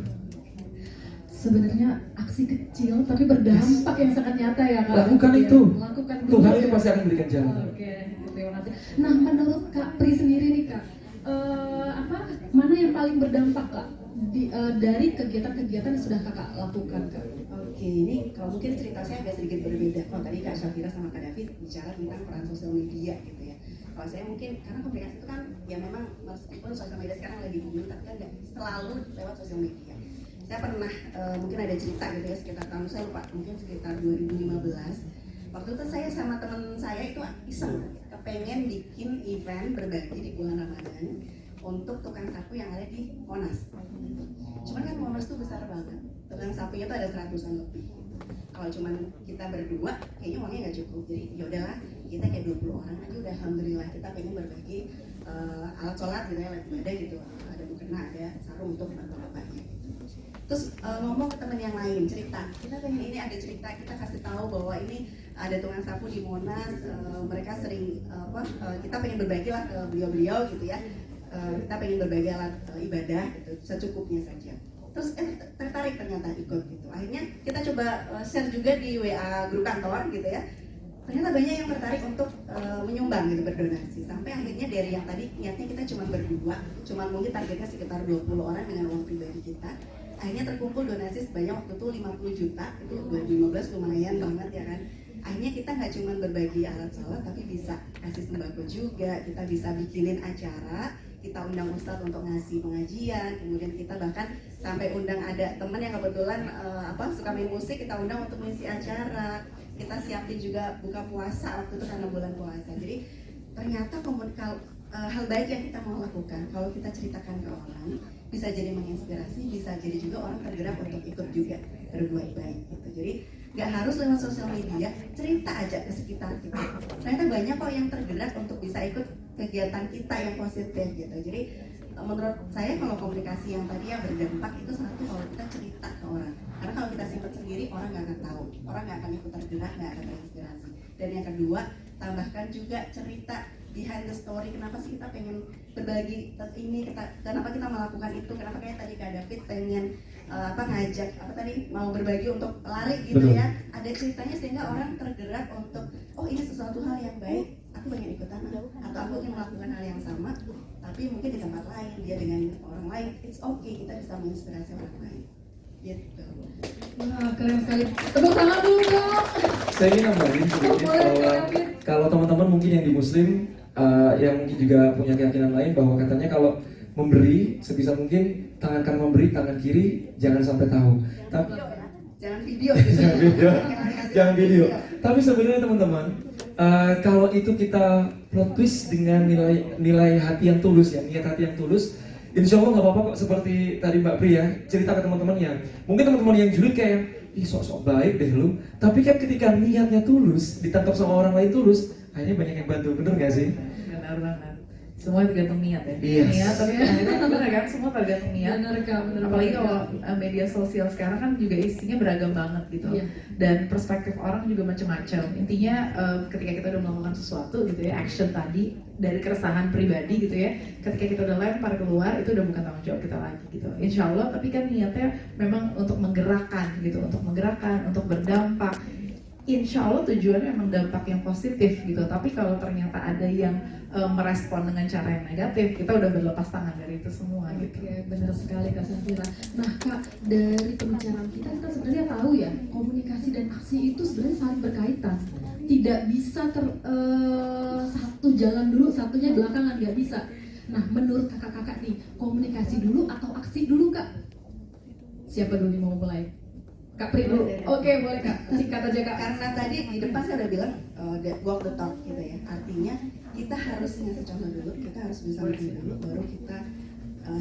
Sebenarnya aksi kecil tapi berdampak yang sangat nyata ya Kak. Lakukan itu. Lakukan Tuhan dulu itu ya. pasti akan memberikan jalan. Oke, terima kasih. Nah, menurut Kak Pri sendiri nih Kak, mana yang paling berdampak Kak dari kegiatan-kegiatan yang sudah Kakak lakukan Kak? Oke, ini kalau mungkin cerita saya agak sedikit berbeda. Kalau tadi Kak Syafira sama Kak David bicara tentang peran sosial media gitu ya. Kalau saya mungkin, karena komunikasi itu kan ya memang meskipun sosial media sekarang lagi booming, tapi kan nggak selalu lewat sosial media. saya pernah mungkin ada cerita gitu ya sekitar tahun, saya lupa, mungkin sekitar 2015. Waktu itu saya sama teman saya itu iseng kepengen bikin event berbagi di bulan Ramadan untuk tukang sapu yang ada di Monas. Cuman kan Monas tuh besar banget, tukang sapunya tuh ada 100-an lebih. Kalau cuman kita berdua, kayaknya uangnya nggak cukup. Jadi yaudahlah, kita kayak 20 orang aja udah alhamdulillah kita pengen berbagi alat sholat gitu ya, alat ibadah gitu. Ada mukena, ada sarung untuk bapak-bapaknya. Terus ngomong ke temen yang lain, cerita, kita pengen ini ada cerita, kita kasih tahu bahwa ini ada tukang sapu di Monas, mereka sering kita pengen berbagi lah ke beliau-beliau gitu ya, kita pengen berbagi alat ibadah gitu, secukupnya saja. Terus tertarik ternyata ikut gitu. Akhirnya kita coba share juga di WA grup kantor gitu ya. Ternyata banyak yang tertarik untuk menyumbang gitu, berdonasi. Sampai akhirnya dari yang tadi niatnya kita cuma berdua, cuma mungkin targetnya sekitar 20 orang dengan uang pribadi kita. Akhirnya terkumpul donasi sebanyak waktu itu 50 juta, itu 2015 lumayan banget ya kan. Akhirnya kita nggak cuma berbagi alat sholat, tapi bisa kasih sembako juga, kita bisa bikinin acara, kita undang ustadz untuk ngasih pengajian, kemudian kita bahkan sampai undang ada teman yang kebetulan suka main musik, kita undang untuk mengisi acara, kita siapin juga buka puasa waktu itu karena bulan puasa. Jadi ternyata hal baik yang kita mau lakukan, kalau kita ceritakan ke orang, bisa jadi menginspirasi, bisa jadi juga orang tergerak untuk ikut juga berbuat baik gitu. Jadi nggak harus lewat sosial media, cerita aja ke sekitar kita. Ternyata banyak kok yang tergerak untuk bisa ikut kegiatan kita yang positif gitu. Jadi menurut saya kalau komunikasi yang tadi yang berdampak itu satu, kalau kita cerita ke orang. Karena kalau kita simpan sendiri, orang nggak akan tahu, orang nggak akan ikut tergerak, nggak akan terinspirasi. Dan yang kedua, tambahkan juga cerita behind the story, kenapa sih kita pengen berbagi ini, kenapa kita melakukan itu, kenapa kayak tadi Kak David pengen ngajak mau berbagi untuk lari gitu. Betul. Ya, ada ceritanya sehingga orang tergerak untuk ini sesuatu hal yang baik, aku pengen ikutan atau aku ingin melakukan hal yang sama tapi mungkin di tempat lain, dia dengan orang lain, it's okay, kita bisa menginspirasi orang lain gitu. Wah, keren sekali, tepuk tangan dulu dong. Saya ingin nambahin sedikit bahwa kalau teman-teman mungkin yang di Muslim yang mungkin juga punya keyakinan lain bahwa katanya kalau memberi sebisa mungkin tangan kanan memberi, tangan kiri jangan sampai tahu. Tapi jangan video, jangan video. Tapi sebenarnya teman-teman, kalau itu kita plot twist dengan nilai hati yang tulus ya, niat hati yang tulus, insya Allah nggak apa-apa kok. Seperti tadi Mbak Pri ya cerita ke teman-temannya. Mungkin teman-teman yang julid kayak, ih sok-sok baik deh lu. Tapi kan ketika niatnya tulus, ditangkap sama orang lain tulus, akhirnya banyak yang bantu. Bener nggak sih? Benar banget. Semua tergantung niat ya. Yes. Niat, tapi benar kan, semua tergantung niat. Benar. Apalagi kalau media sosial sekarang kan juga isinya beragam banget gitu. Iya. Dan perspektif orang juga macam-macam. Intinya ketika kita udah melakukan sesuatu gitu ya, action tadi dari keresahan pribadi gitu ya, ketika kita udah lempar keluar, itu udah bukan tanggung jawab kita lagi gitu. Insya Allah, tapi kan niatnya memang untuk menggerakkan gitu, untuk berdampak. Insya Allah tujuannya memang dampak yang positif gitu. Tapi kalau ternyata ada yang merespon dengan cara yang negatif, kita udah berlepas tangan dari itu semua gitu. Oke, benar sekali Kak Safira. Nah Kak, dari pembicaraan kita sebenarnya tahu ya, komunikasi dan aksi itu sebenarnya saling berkaitan. Tidak bisa satu jalan dulu, satunya belakangan, nggak bisa. Nah menurut kakak-kakak nih, komunikasi dulu atau aksi dulu Kak? Siapa dulu yang mau mulai? Kak Pri dulu. Oke, boleh Kak. Singkat aja Kak. Karena tadi di depan saya udah bilang walk the talk gitu ya. Artinya kita harus ngasih contoh dulu, kita harus bisa bikin dulu, baru kita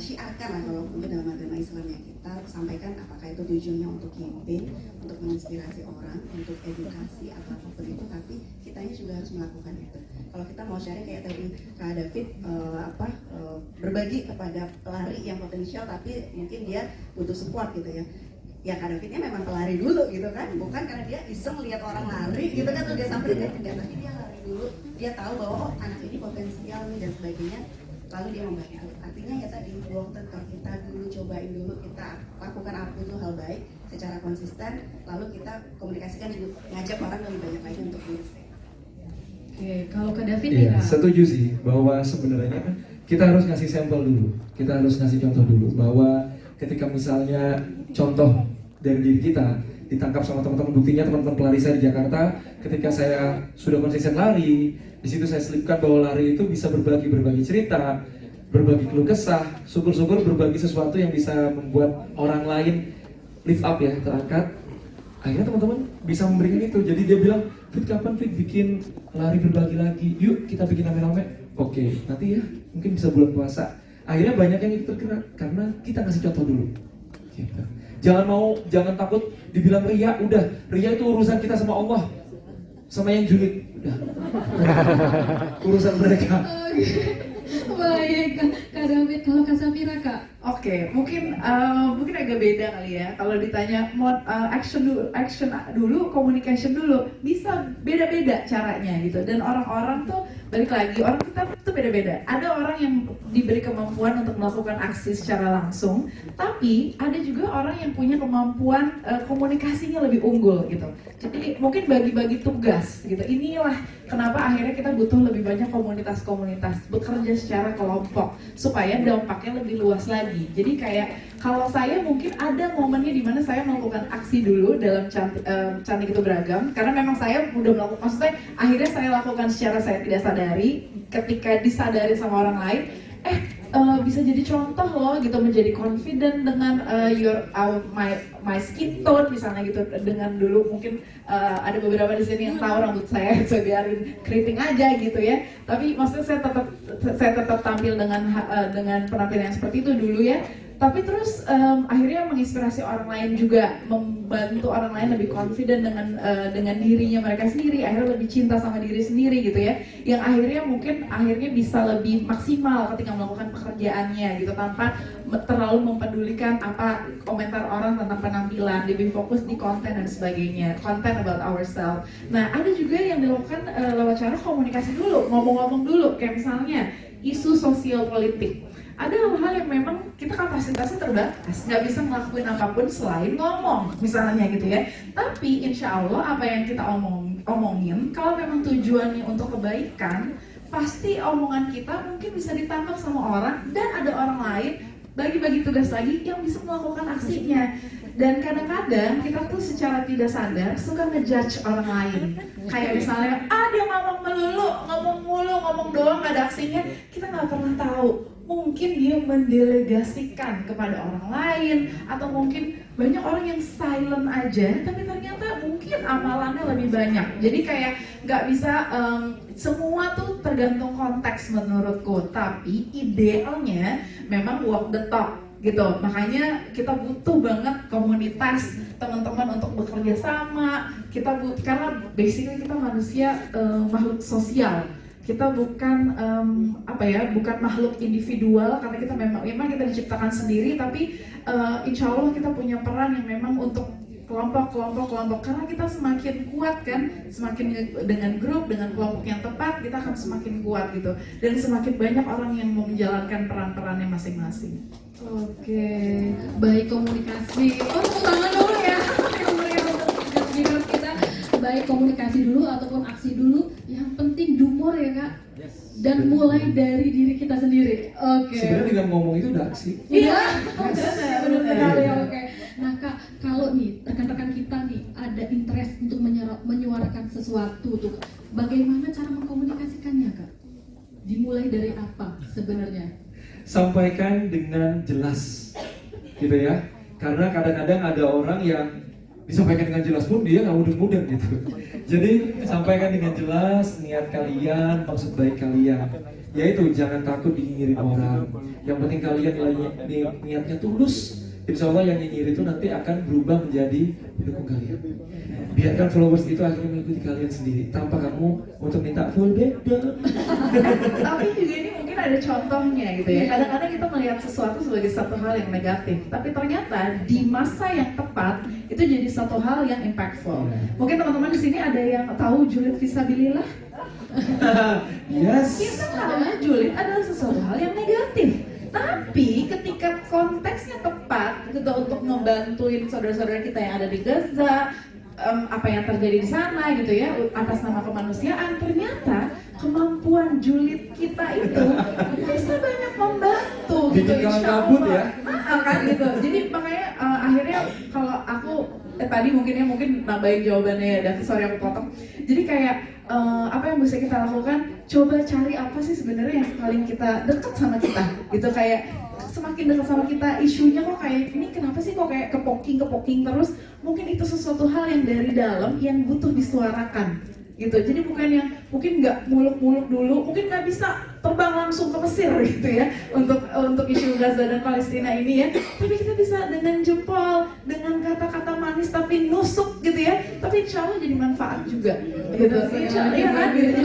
syiarkan lah kalau mungkin dalam agama Islam ya, kita sampaikan apakah itu tujuannya untuk campaign, untuk menginspirasi orang, untuk edukasi atau apapun itu, tapi kitanya juga harus melakukan itu. Kalau kita mau sharing kayak tadi Kak David berbagi kepada pelari yang potensial tapi mungkin dia butuh support gitu ya. Ya Kak Davidnya memang pelari dulu gitu kan, bukan karena dia iseng lihat orang lari gitu kan terus dia samperin, enggak, tapi dia lari dulu, dia tahu bahwa anak ini potensial nih dan sebagainya, lalu dia membantu. Artinya ya tadi walk the talk, kita dulu cobain dulu, kita lakukan apa itu hal baik secara konsisten, lalu kita komunikasikan juga, ngajak orang lebih banyak lagi untuk berusaha. Oke, kalau Kak David nih Iya, Kak. setuju sih bahwa sebenarnya kita harus ngasih sampel dulu, kita harus ngasih contoh dulu bahwa ketika misalnya contoh dari diri kita ditangkap sama teman-teman, buktinya teman-teman pelari saya di Jakarta, ketika saya sudah konsisten lari, di situ saya selipkan bahwa lari itu bisa berbagi cerita, berbagi keluh kesah, syukur-syukur berbagi sesuatu yang bisa membuat orang lain lift up ya, terangkat. Akhirnya teman-teman bisa memberikan itu. Jadi dia bilang, Fit kapan Fit bikin lari berbagi lagi? Yuk kita bikin rame-rame. Oke, nanti ya mungkin bisa bulan puasa. Akhirnya banyak yang ikut tergerak karena kita kasih contoh dulu. Gitu. Jangan takut dibilang ria. Udah, ria itu urusan kita sama Allah, sama yang julid. Udah, urusan mereka. Baik, Kak David, kalau Kak Safira Kak? Oke, mungkin agak beda kali ya. Kalau ditanya action dulu, communication dulu, bisa beda-beda caranya gitu. Dan orang-orang tuh balik lagi, orang kita tuh beda-beda. Ada orang yang diberi kemampuan untuk melakukan aksi secara langsung, tapi ada juga orang yang punya kemampuan komunikasinya lebih unggul gitu. Jadi mungkin bagi-bagi tugas gitu. Inilah kenapa akhirnya kita butuh lebih banyak komunitas-komunitas bekerja secara kelompok supaya dampaknya lebih luas lagi. Jadi kayak kalau saya mungkin ada momennya di mana saya melakukan aksi dulu dalam cantik itu beragam, karena memang saya udah melakukan, maksudnya akhirnya saya lakukan secara saya tidak sadari, ketika disadari sama orang lain, bisa jadi contoh loh gitu, menjadi confident dengan my skin tone misalnya gitu. Dengan dulu mungkin ada beberapa di sini yang tahu rambut saya biarin keriting aja gitu ya, tapi maksudnya saya tetap tampil dengan penampilan yang seperti itu dulu ya. Tapi terus akhirnya menginspirasi orang lain juga, membantu orang lain lebih confident dengan dirinya mereka sendiri, akhirnya lebih cinta sama diri sendiri gitu ya, yang akhirnya bisa lebih maksimal ketika melakukan pekerjaannya gitu, tanpa terlalu mempedulikan apa komentar orang tentang penampilan, lebih fokus di konten dan sebagainya, content about ourselves. Nah, ada juga yang dilakukan lewat cara komunikasi dulu, ngomong-ngomong dulu, kayak misalnya isu sosial politik. Ada hal-hal yang memang kita kapasitasnya terbatas, nggak bisa ngelakuin apapun selain ngomong misalnya gitu ya. Tapi insya Allah apa yang kita omongin, kalau memang tujuannya untuk kebaikan, pasti omongan kita mungkin bisa ditangkap sama orang, dan ada orang lain bagi-bagi tugas lagi yang bisa melakukan aksinya. Dan kadang-kadang kita tuh secara tidak sadar suka ngejudge orang lain. Kayak misalnya, dia ngomong melulu, ngomong mulu, ngomong doang, gak ada aksinya. Kita gak pernah tahu. Mungkin dia mendelegasikan kepada orang lain, atau mungkin banyak orang yang silent aja, tapi ternyata mungkin amalannya lebih banyak. Jadi kayak gak bisa, semua tuh tergantung konteks menurutku. Tapi idealnya memang walk the talk gitu. Makanya kita butuh banget komunitas teman-teman untuk bekerja sama. Karena basically kita manusia makhluk sosial. Kita bukan bukan makhluk individual, karena kita memang kita diciptakan sendiri, tapi insya Allah kita punya peran yang memang untuk kelompok, karena kita semakin kuat kan, semakin dengan grup, dengan kelompok yang tepat, kita akan semakin kuat gitu, dan semakin banyak orang yang mau menjalankan peran-perannya masing-masing. Oke, baik komunikasi. Tepuk tangan dulu ya. Untuk kita, baik komunikasi dulu ataupun aksi dulu, yang penting humor ya Kak. Dan mulai dari diri kita sendiri. Oke. Sebenarnya dengan ngomong itu udah aksi. Iya, benar sekali. Oke. Nah Kak, kalau nih rekan-rekan kita nih ada interest untuk menyuarakan sesuatu tuh, bagaimana cara mengkomunikasikannya Kak? Dimulai dari apa sebenarnya? Sampaikan dengan jelas, gitu ya. Karena kadang-kadang ada orang yang disampaikan dengan jelas pun dia nggak mudeng-mudeng gitu. Jadi sampaikan dengan jelas niat kalian, maksud baik kalian. Yaitu jangan takut dinyinyirin orang. Yang penting kalian niatnya tulus. Insya Allah yang nyinyir itu nanti akan berubah menjadi pendukung kalian. Biarkan followers itu akhirnya mengikuti kalian sendiri tanpa kamu untuk minta full beda. Tapi juga ini mungkin ada contohnya gitu ya. Kadang-kadang kita melihat sesuatu sebagai satu hal yang negatif, tapi ternyata di masa yang tepat itu jadi satu hal yang impactful. Mungkin teman-teman di sini ada yang tahu julid fisabilillah? Yes. Kita tahu julid adalah sesuatu hal yang negatif. Tapi ketika konteksnya tepat gitu untuk ngebantuin saudara-saudara kita yang ada di Gaza, apa yang terjadi di sana gitu ya, atas nama kemanusiaan, ternyata kemampuan julid kita itu bisa banyak membantu gitu, insya Allah. Ya. Kan gitu. Jadi makanya akhirnya kalau aku tadi mungkin nambahin jawabannya ya David, sorry aku potong. Jadi kayak apa yang bisa kita lakukan, coba cari apa sih sebenarnya yang paling kita dekat sama kita gitu, kayak semakin dekat sama kita isunya kok kayak ini, kenapa sih kok kayak kepoking terus, mungkin itu sesuatu hal yang dari dalam yang butuh disuarakan gitu. Jadi bukan yang mungkin nggak muluk-muluk dulu, mungkin nggak bisa terbang langsung ke Mesir gitu ya untuk isu Gaza dan Palestina ini ya, tapi kita bisa dengan jempol, dengan kata-kata manis tapi nusuk gitu ya, tapi insya Allah jadi manfaat juga gitu. Insya Allah ya kan gitu.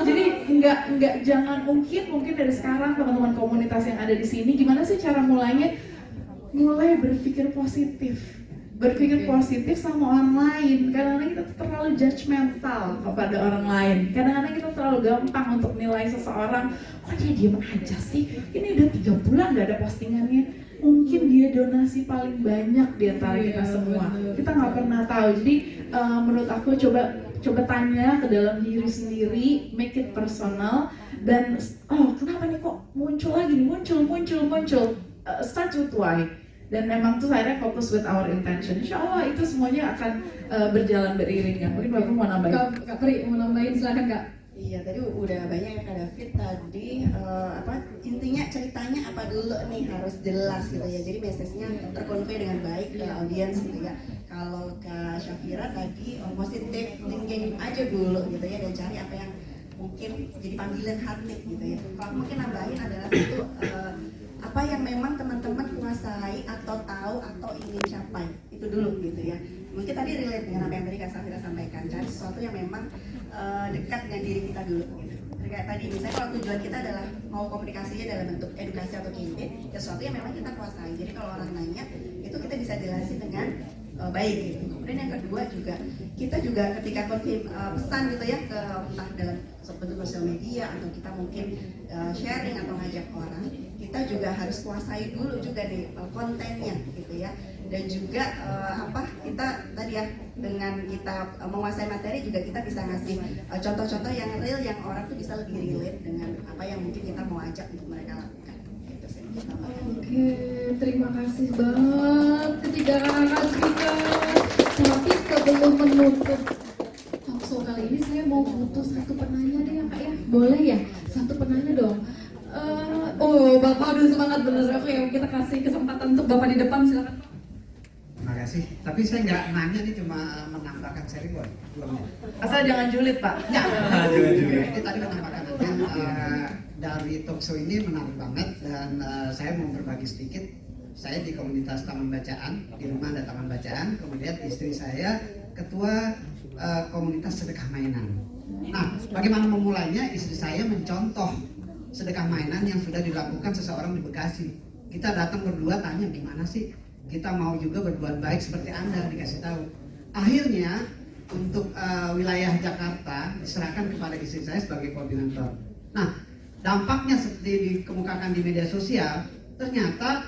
Jadi nggak jangan mungkin dari sekarang teman-teman komunitas yang ada di sini, gimana sih cara mulainya? Mulai berpikir positif sama orang lain. Kadang-kadang kita terlalu judgmental kepada orang lain. Kadang-kadang kita terlalu gampang untuk nilai seseorang, kok dia diem aja sih, ini udah 3 bulan gak ada postingannya, mungkin dia donasi paling banyak di antara kita semua. Kita nggak pernah tahu. Jadi menurut aku coba tanya ke dalam diri sendiri, make it personal, dan kenapa nih kok muncul lagi nih, muncul, start with why. Dan memang tuh akhirnya fokus with our intention. Insya Allah itu semuanya akan berjalan beriringan. Mungkin Bapak mau nambahin? Kak Pri mau nambahin, silakan Kak. Iya, tadi udah banyak ya Kak David tadi intinya ceritanya apa dulu nih harus jelas gitu ya. Jadi message-nya terkonvey dengan baik ke audiens gitu ya. Kalau Kak Syafira tadi positive thinking aja dulu gitu ya, dan cari apa yang mungkin jadi panggilan hati gitu ya. Kalau mungkin nambahin adalah satu apa yang memang teman-teman kuasai atau tahu atau ingin capai itu dulu gitu ya. Mungkin tadi relate dengan apa yang tadi Kak Syafira sampaikan, cari sesuatu yang memang dekat dengan diri kita dulu gitu. Kayak tadi misalnya kalau tujuan kita adalah mau komunikasinya dalam bentuk edukasi atau campaign, ya sesuatu yang memang kita kuasai. Jadi kalau orang nanya itu kita bisa jelasin dengan baik gitu. Kemudian yang kedua juga kita juga ketika pesan gitu ya ke entah dalam bentuk sosial media atau kita mungkin sharing atau ngajak orang, kita juga harus kuasai dulu juga nih kontennya gitu ya. Dan juga kita tadi ya dengan kita menguasai materi juga kita bisa ngasih contoh-contoh yang real yang orang tuh bisa lebih relate dengan apa yang mungkin kita mau ajak untuk mereka lakukan. Gitu sih. Oke, terima kasih banget ketiga kakak speaker. Tapi sebelum menutup talkshow kali ini, saya mau butuh satu penanya deh ya Kak ya. Boleh ya? Satu penanya dong. Bapak udah semangat bener. Oke, kita kasih kesempatan untuk Bapak di depan, silakan. Terima kasih. Tapi saya nggak nanya nih, cuma menambahkan seri boy. Asal jangan julid Pak. Ya, jangan julid. Ini tadi menambahkan dari talkshow ini menarik banget, dan saya mau berbagi sedikit. Saya di komunitas taman bacaan, di rumah ada taman bacaan. Kemudian istri saya ketua komunitas sedekah mainan. Nah, bagaimana memulainya? Istri saya mencontoh sedekah mainan yang sudah dilakukan seseorang di Bekasi. Kita datang berdua tanya, gimana sih? Kita mau juga berbuat baik seperti Anda, dikasih tahu. Akhirnya untuk wilayah Jakarta diserahkan kepada istri saya sebagai koordinator. Nah, dampaknya seperti dikemukakan di media sosial, ternyata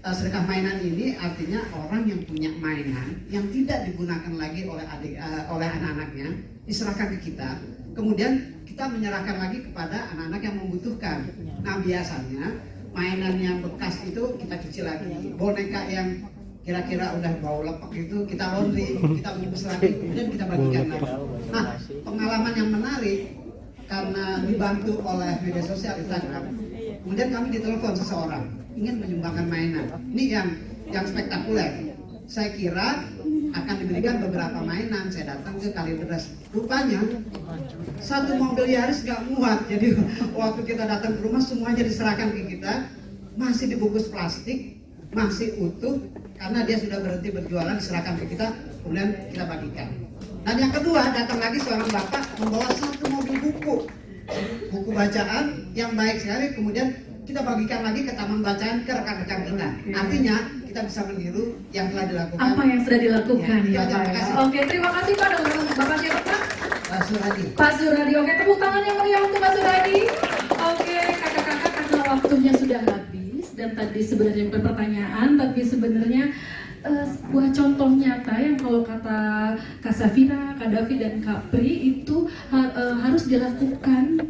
sedekah mainan ini artinya orang yang punya mainan yang tidak digunakan lagi oleh anak-anaknya diserahkan ke kita. Kemudian kita menyerahkan lagi kepada anak-anak yang membutuhkan. Nah, biasanya mainan yang bekas itu kita cuci lagi, boneka yang kira-kira udah bau lepek itu kita laundry, kita bungkus lagi, kemudian kita bagikan lagi. Nah, pengalaman yang menarik karena dibantu oleh media sosial Instagram, kemudian kami ditelepon seseorang ingin menyumbangkan mainan. Ini yang spektakuler. Saya kira akan diberikan beberapa mainan. Saya datang ke Kalideres, rupanya satu mobil Yaris gak muat. Jadi waktu kita datang ke rumah semuanya diserahkan ke kita, masih dibungkus plastik, masih utuh, karena dia sudah berhenti berjualan, diserahkan ke kita, kemudian kita bagikan. Dan yang kedua, datang lagi seorang bapak membawa satu mobil buku bacaan yang baik sekali, kemudian kita bagikan lagi ke taman bacaan, ke rekan-rekan kita. Artinya kita bisa meniru yang telah dilakukan. Apa yang sudah dilakukan ya Pak ya. Oke, terima kasih Pak. Bapak siapa Pak? Pak Suradi. Pak Suradi. Oke, tepuk tangan yang meriah untuk Pak Suradi. Oke, kakak-kakak, karena waktunya sudah habis dan tadi sebenarnya bukan pertanyaan, tapi sebenarnya sebuah contoh nyata yang kalau kata Kak Syafira, Kak David dan Kak Pri itu harus dilakukan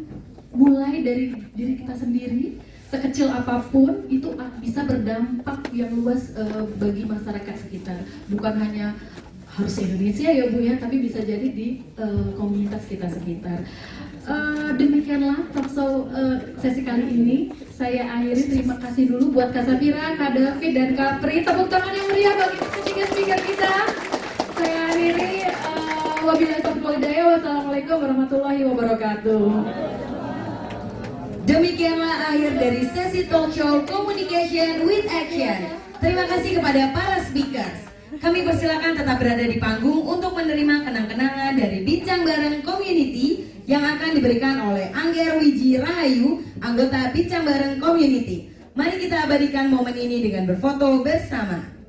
mulai dari diri kita sendiri. Sekecil apapun itu bisa berdampak yang luas bagi masyarakat sekitar. Bukan hanya harus Indonesia ya Bu ya, tapi bisa jadi di komunitas kita sekitar. Demikianlah talkshow sesi kali ini. Saya akhiri, terima kasih dulu buat Kak Safira, Kak David, dan Kak Pri. Tepuk tangan yang meriah bagi speaker-speaker kita. Saya akhiri, wabillahi taufiq wal hidayah. Wassalamualaikum warahmatullahi wabarakatuh. Demikianlah akhir dari sesi talk show Communication with Action. Terima kasih kepada para speakers. Kami persilakan tetap berada di panggung untuk menerima kenang-kenangan dari Bincang Bareng Community yang akan diberikan oleh Angger Wiji Rahayu, anggota Bincang Bareng Community. Mari kita abadikan momen ini dengan berfoto bersama.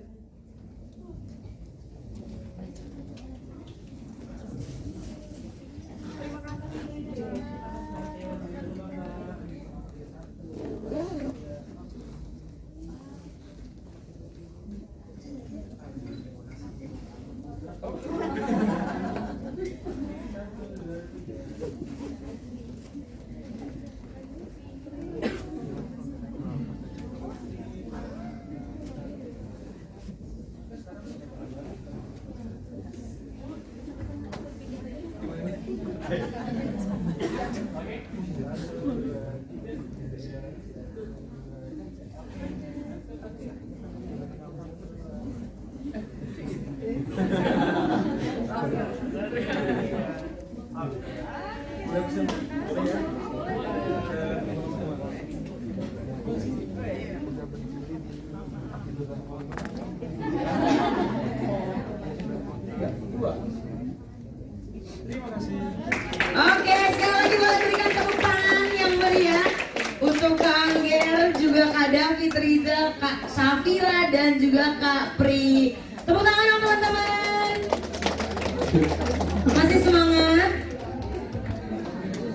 Oke, sekali lagi boleh berikan tepuk tangan yang meriah untuk Kak Angger, juga Kak David Rizal, Kak Safira, dan juga Kak Pri. Tepuk tangan dong teman-teman. Masih semangat?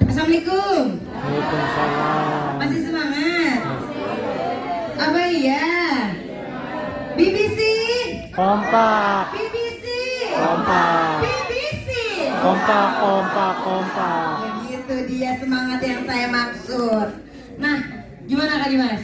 Assalamualaikum. Waalaikumsalam. Masih semangat? Apa iya? BBC? Kompak. BBC? Kompak. BBC? Kompak, kompak, kompak. Begitu dia semangat yang saya maksud. Nah, gimana Kak Dimas?